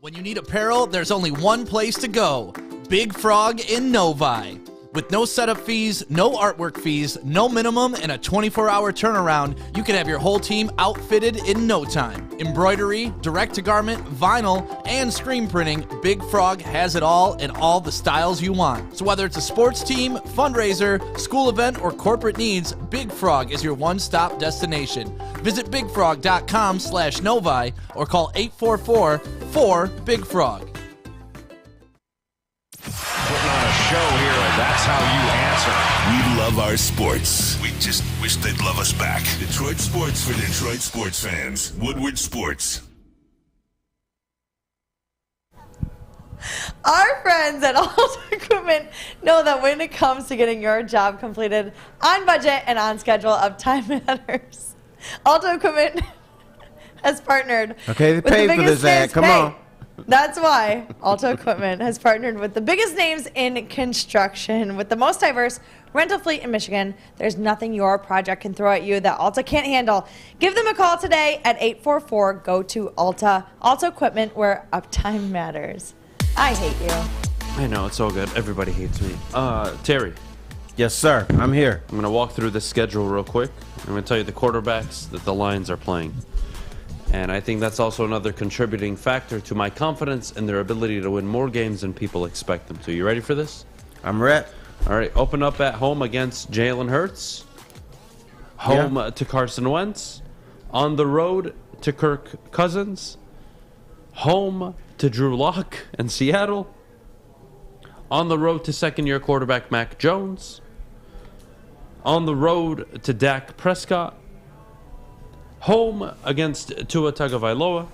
When you need apparel, there's only one place to go. Big Frog in Novi. With no setup fees, no artwork fees, no minimum, and a 24-hour turnaround, you can have your whole team outfitted in no time. Embroidery, direct-to-garment, vinyl, and screen printing, Big Frog has it all in all the styles you want. So whether it's a sports team, fundraiser, school event, or corporate needs, Big Frog is your one-stop destination. Visit bigfrog.com/Novi or call 844-4-BIG-FROG. Putting on a show here, and that's how you answer. We love our sports. We just wish they'd love us back. Detroit sports for Detroit sports fans. Woodward Sports. Our friends at Alta Equipment know that when it comes to getting your job completed on budget and on schedule, time matters. Alta Equipment has partnered Okay, they with the paid for biggest this ad. names. Come Hey, on. That's why Alta Equipment has partnered with the biggest names in construction. With the most diverse rental fleet in Michigan, there's nothing your project can throw at you that Alta can't handle. Give them a call today at 844-GO-TO-ALTA. Alta Equipment, where uptime matters. I hate you. I know, it's all good. Everybody hates me. Terry. Yes, sir. I'm here. I'm going to walk through the schedule real quick. I'm going to tell you the quarterbacks that the Lions are playing. And I think that's also another contributing factor to my confidence in their ability to win more games than people expect them to. You ready for this? I'm ready. All right, open up at home against Jalen Hurts. Home to Carson Wentz. On the road to Kirk Cousins. Home to Drew Lock in Seattle. On the road to second-year quarterback Mac Jones. On the road to Dak Prescott. Home against Tua Tagovailoa.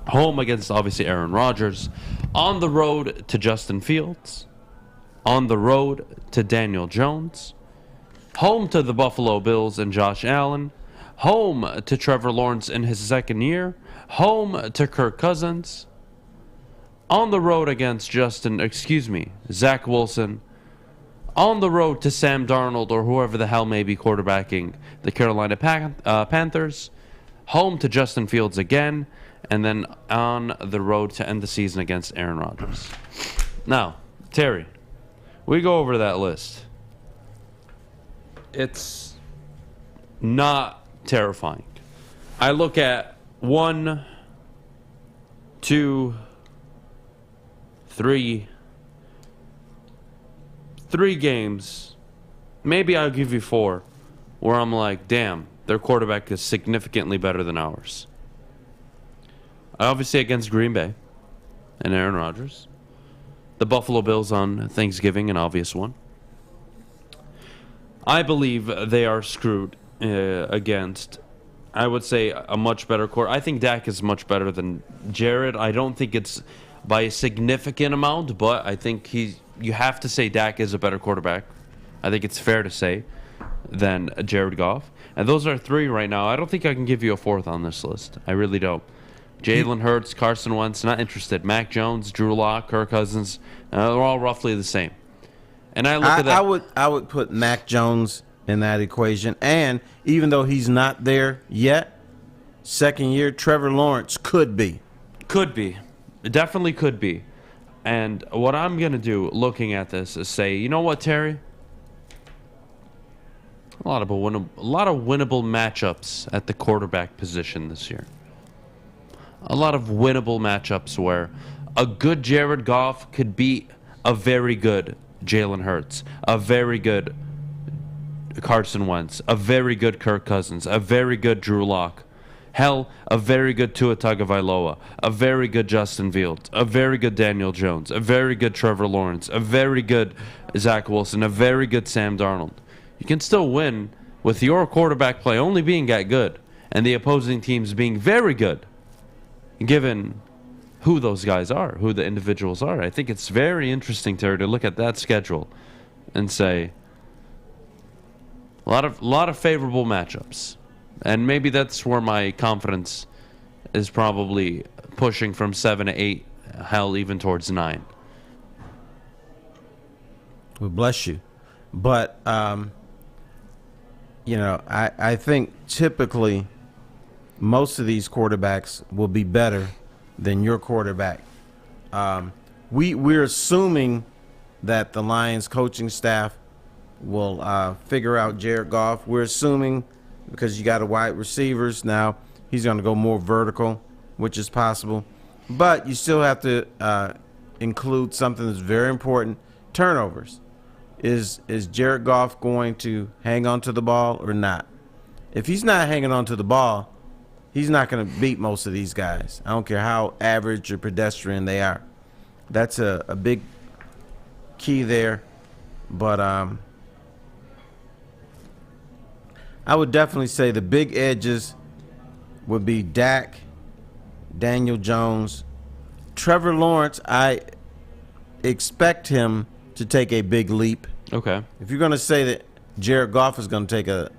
Home against, obviously, Aaron Rodgers. On the road to Justin Fields. On the road to Daniel Jones. Home to the Buffalo Bills and Josh Allen. Home to Trevor Lawrence in his second year. Home to Kirk Cousins. On the road against Zach Wilson. On the road to Sam Darnold or whoever the hell may be quarterbacking the Carolina Panthers. Home to Justin Fields again. And then on the road to end the season against Aaron Rodgers. Now, Terry, we go over that list. It's not terrifying. I look at 1, 2, 3 games. Maybe I'll give you 4 where I'm like, damn, their quarterback is significantly better than ours. Obviously against Green Bay and Aaron Rodgers. The Buffalo Bills on Thanksgiving, an obvious one. I believe they are screwed against, I would say, a much better quarterback. I think Dak is much better than Jared. I don't think it's by a significant amount, but I think you have to say Dak is a better quarterback. I think it's fair to say than Jared Goff. And those are 3 right now. I don't think I can give you a 4th on this list. I really don't. Jalen Hurts, Carson Wentz, not interested. Mac Jones, Drew Lock, Kirk Cousins, they're all roughly the same. And I look at that. I would put Mac Jones in that equation. And even though he's not there yet, second year, Trevor Lawrence could be. Could be. It definitely could be. And what I'm going to do looking at this is say, you know what, Terry? A lot of winnable matchups at the quarterback position this year. A lot of winnable matchups where a good Jared Goff could beat a very good Jalen Hurts, a very good Carson Wentz, a very good Kirk Cousins, a very good Drew Lock. Hell, a very good Tua Tagovailoa, a very good Justin Fields, a very good Daniel Jones, a very good Trevor Lawrence, a very good Zach Wilson, a very good Sam Darnold. You can still win with your quarterback play only being that good and the opposing teams being very good, given who those guys are, who the individuals are. I think it's very interesting, Terry, to look at that schedule and say a lot of favorable matchups. And maybe that's where my confidence is probably pushing from 7 to 8, hell, even towards 9. Well, bless you. But, I think typically most of these quarterbacks will be better than your quarterback. We're assuming that the Lions coaching staff will figure out Jared Goff. We're assuming because you got a wide receivers now, he's going to go more vertical, which is possible. But you still have to include something that's very important: turnovers. Is Jared Goff going to hang on to the ball or not? If he's not hanging on to the ball, he's not going to beat most of these guys. I don't care how average or pedestrian they are. That's a big key there. But I would definitely say the big edges would be Dak, Daniel Jones, Trevor Lawrence. expect him to take a big leap. Okay. If you're going to say that Jared Goff is going to take a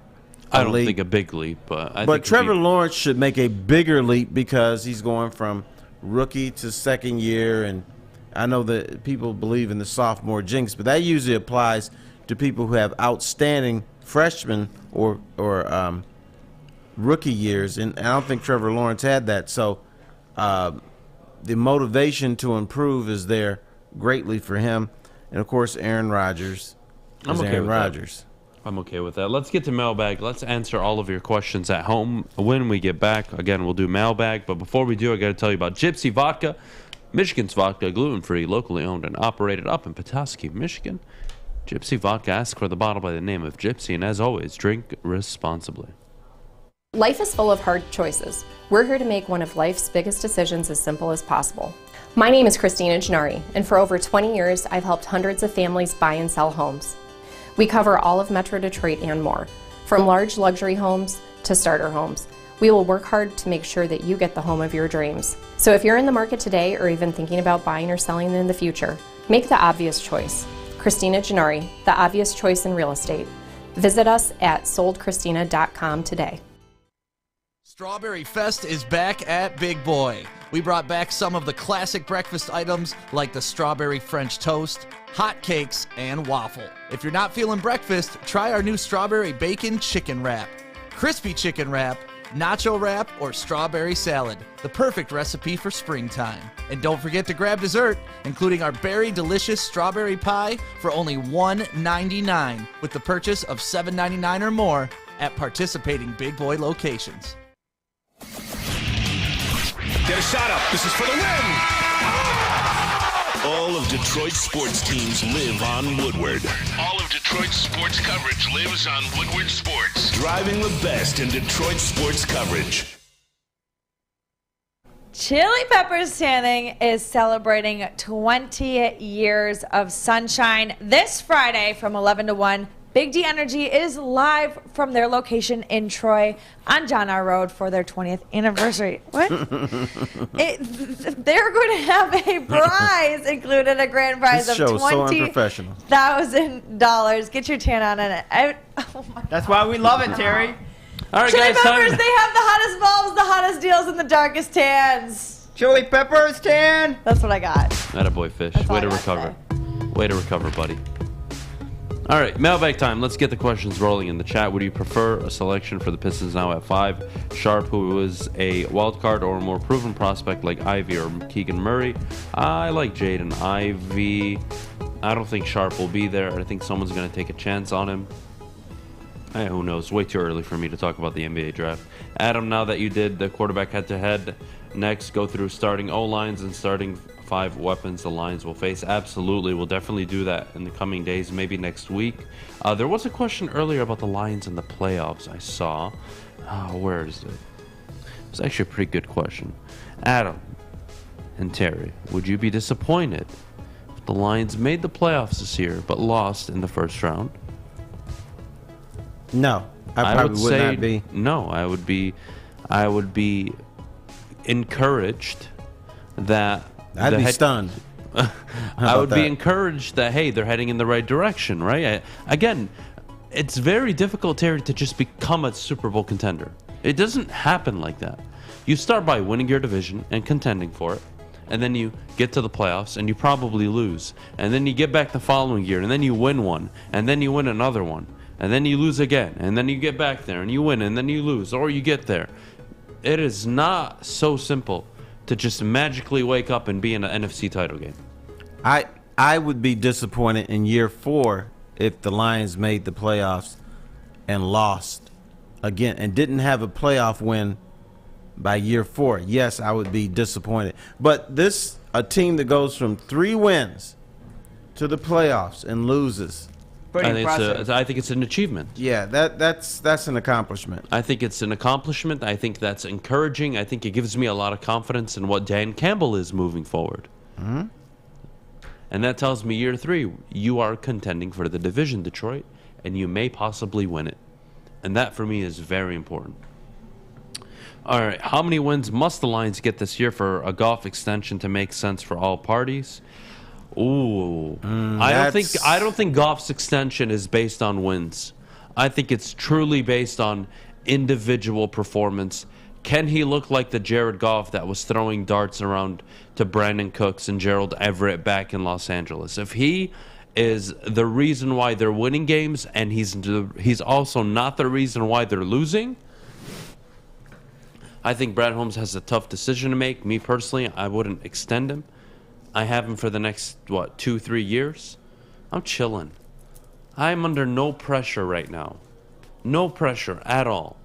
I don't leap, think a big leap, but I but think Trevor Lawrence should make a bigger leap because he's going from rookie to second year, and I know that people believe in the sophomore jinx, but that usually applies to people who have outstanding freshman or rookie years, and I don't think Trevor Lawrence had that. So the motivation to improve is there greatly for him, and of course Aaron Rodgers is Aaron Rodgers. I'm okay with that. Let's get to mailbag. Let's answer all of your questions at home when we get back. Again, we'll do mailbag, but before we do, I got to tell you about Gypsy Vodka, Michigan's vodka, gluten-free, locally owned and operated up in Petoskey, Michigan. Gypsy Vodka. Ask for the bottle by the name of Gypsy, and as always, drink responsibly. Life is full of hard choices. We're here to make one of life's biggest decisions as simple as possible. My name is Christina Gennari, and for over 20 years, I've helped hundreds of families buy and sell homes. We cover all of Metro Detroit and more, from large luxury homes to starter homes. We will work hard to make sure that you get the home of your dreams. So if you're in the market today or even thinking about buying or selling in the future, make the obvious choice. Christina Gennari, the obvious choice in real estate. Visit us at soldchristina.com today. Strawberry Fest is back at Big Boy. We brought back some of the classic breakfast items like the strawberry French toast, hot cakes, and waffle. If you're not feeling breakfast, try our new strawberry bacon chicken wrap, crispy chicken wrap, nacho wrap, or strawberry salad. The perfect recipe for springtime. And don't forget to grab dessert, including our berry delicious strawberry pie for only $1.99 with the purchase of $7.99 or more at participating Big Boy locations. Get a shot up. This is for the win. All of Detroit's sports teams live on Woodward. All of Detroit's sports coverage lives on Woodward Sports. Driving the best in Detroit sports coverage. Chili Peppers Tanning is celebrating 20 years of sunshine this Friday from 11 to 1. Big D Energy is live from their location in Troy on John R. Road for their 20th anniversary. What? They're going to have a prize included, a grand prize This of show is so unprofessional. $20,000. Get your tan on in it. That's why we love it, Terry. All right, Chili guys, Peppers, they have the hottest bulbs, the hottest deals, and the darkest tans. Chili Peppers tan. That's what I got. Attaboy, Fish. That's all Way to I gotta recover. Way to recover, buddy. All right, mailbag time. Let's get the questions rolling in the chat. Would you prefer a selection for the Pistons now at 5? Sharp, who is a wild card or a more proven prospect like Ivy or Keegan Murray? I like Jaden Ivy. I don't think Sharp will be there. I think someone's going to take a chance on him. Who knows? Way too early for me to talk about the NBA draft. Adam, now that you did the quarterback head-to-head, next go through starting O-lines and starting 5 weapons the Lions will face. Absolutely, we'll definitely do that in the coming days, maybe next week. There was a question earlier about the Lions in the playoffs I saw. Where is it? It was actually a pretty good question. Adam and Terry, would you be disappointed if the Lions made the playoffs this year but lost in the first round? No, I probably would not be. No, I would be encouraged that I'd be stunned. I would be encouraged that, hey, they're heading in the right direction, right? Again, it's very difficult, Terry, to just become a Super Bowl contender. It doesn't happen like that. You start by winning your division and contending for it, and then you get to the playoffs and you probably lose, and then you get back the following year and then you win one, and then you win another one, and then you lose again, and then you get back there and you win, and then you lose, or you get there. It is not so simple to just magically wake up and be in an NFC title game. I would be disappointed in year 4 if the Lions made the playoffs and lost again and didn't have a playoff win by year 4. Yes, I would be disappointed. But a team that goes from 3 wins to the playoffs and loses. I think it's an achievement. Yeah, that's an accomplishment. I think it's an accomplishment. I think that's encouraging. I think it gives me a lot of confidence in what Dan Campbell is moving forward. Mm-hmm. And that tells me year 3, you are contending for the division, Detroit, and you may possibly win it. And that, for me, is very important. All right, how many wins must the Lions get this year for a Goff extension to make sense for all parties? Ooh. I don't think Goff's extension is based on wins. I think it's truly based on individual performance. Can he look like the Jared Goff that was throwing darts around to Brandon Cooks and Gerald Everett back in Los Angeles? If he is the reason why they're winning games and he's also not the reason why they're losing, I think Brad Holmes has a tough decision to make. Me personally, I wouldn't extend him. I have him for the next, 2-3 years? I'm chilling. I'm under no pressure right now. No pressure at all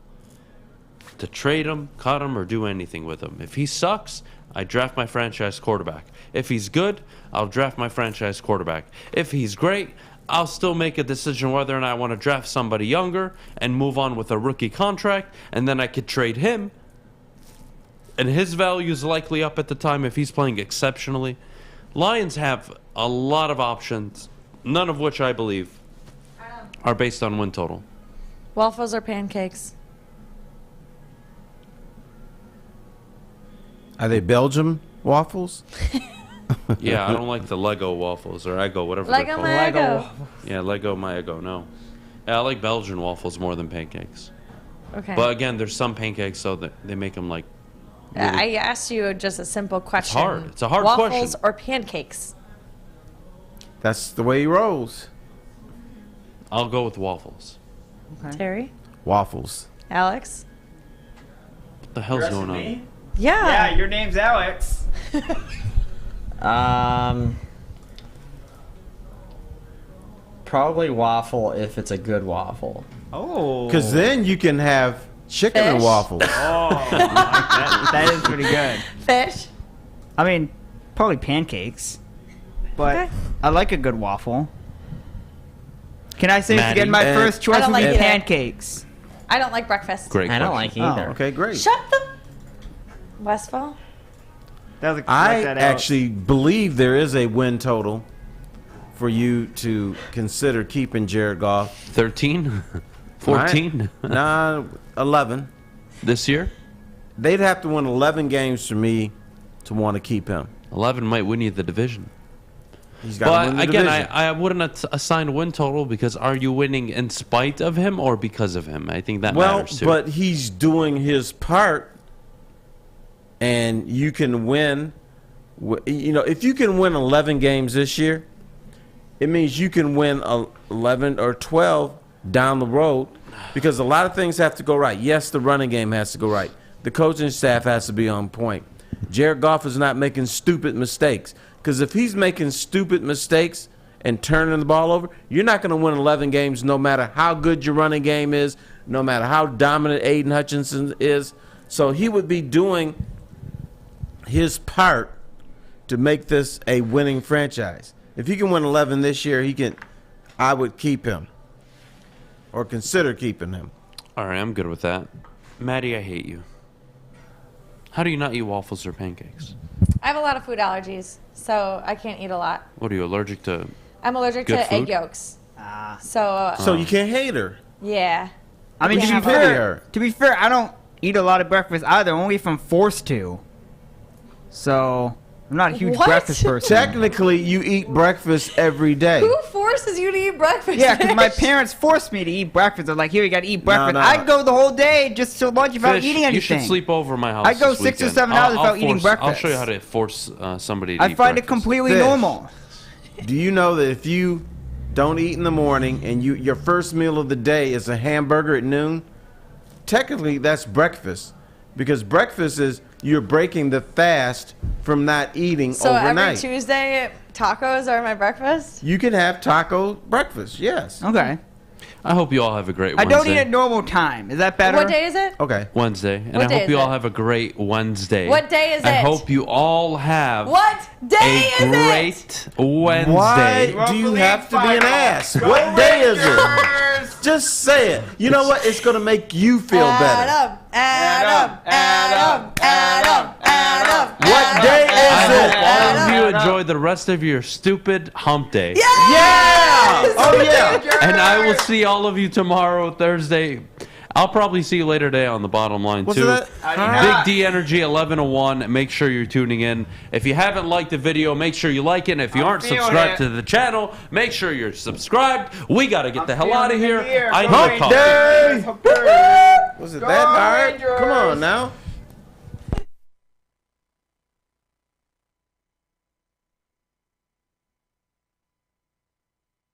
to trade him, cut him, or do anything with him. If he sucks, I draft my franchise quarterback. If he's good, I'll draft my franchise quarterback. If he's great, I'll still make a decision whether or not I want to draft somebody younger and move on with a rookie contract, and then I could trade him. And his value is likely up at the time if he's playing exceptionally. Lions have a lot of options, none of which I believe are based on win total. Waffles or pancakes? Are they Belgium waffles? Yeah, I don't like the Lego waffles or Eggo, whatever Lego they're called. Lego. Yeah, Lego my Eggo, no. Yeah, I like Belgian waffles more than pancakes. Okay. But again, there's some pancakes so that they make them like really, I asked you just a simple question. hard. It's a hard Waffles question. or pancakes? That's the way he rolls. I'll go with waffles. Okay. Terry? Waffles. Alex? What the hell's going on? Yeah. Yeah, your name's Alex. Probably waffle if it's a good waffle. Oh. Because then you can have chicken and Fish? waffles. Oh, that is pretty good. Fish? I mean, probably pancakes. But Okay. I like a good waffle. Can I say Maddie? again? My And- first choice I don't would be like either. pancakes. I don't like breakfast. Great I don't question. like either. Oh, okay, great. Shut the... Westfall? That was I let that out. actually believe there is a win total for you to consider keeping Jared Goff. 13? 14? Nah, 11. This year? They'd have to win 11 games for me to want to keep him. 11 might win you the division. He's got to win But the again, division. I wouldn't assign a win total because are you winning in spite of him or because of him? I think that matters too. But he's doing his part, and you can win. If you can win 11 games this year, it means you can win 11 or 12 down the road because a lot of things have to go right. Yes, the running game has to go right. The coaching staff has to be on point. Jared Goff is not making stupid mistakes because if he's making stupid mistakes and turning the ball over, you're not going to win 11 games no matter how good your running game is, no matter how dominant Aiden Hutchinson is. So he would be doing his part to make this a winning franchise. If he can win 11 this year, I would keep him or consider keeping him. All right, I'm good with that. Maddie, I hate you. How do you not eat waffles or pancakes? I have a lot of food allergies, so I can't eat a lot. What are you allergic to? I'm allergic Good to egg food? yolks. So you can't hate her. yeah. I mean, Yeah. to be fair, I don't eat a lot of breakfast either. Only if I'm forced to. So I'm not a huge What? breakfast person. Technically, you eat breakfast every day. Who forces you to eat breakfast? Yeah, because my Fish? parents forced me to eat breakfast. They're like, here, you got to eat breakfast. no. I'd go the whole day just to lunch without Fish, eating anything. you should sleep over at my house. I'd go this 6 or weekend. 7 hours without eating force- breakfast. I'll show you how to force somebody to I eat find it breakfast. completely Fish. normal. Do you know that if you don't eat in the morning and your first meal of the day is a hamburger at noon, technically that's breakfast because breakfast is you're breaking the fast from not eating So overnight. every Tuesday, tacos are my breakfast? You can have taco breakfast, yes. Okay. I hope you all have a great I Wednesday. don't eat at normal time. Is that better? What day is it? Okay. Wednesday. And What I day hope is you all it? have a great Wednesday. What day is I it? hope you all have What day a is it? great Wednesday. Why do you have to be an ass? What day is it? Just say it. You know what? It's going to make you feel better. Adam. What day is I it? hope all of you enjoy the rest of your stupid hump day. Yeah! Oh, yeah. And I will see all of you tomorrow, Thursday. I'll probably see you later today on the bottom line, What's too. that? Big D Energy 1101. Make sure you're tuning in. If you haven't liked the video, make sure you like it. And if you aren't subscribed to the channel, make sure you're subscribed. We got to get the hell out of here. I know. Was it that hard? Come on now.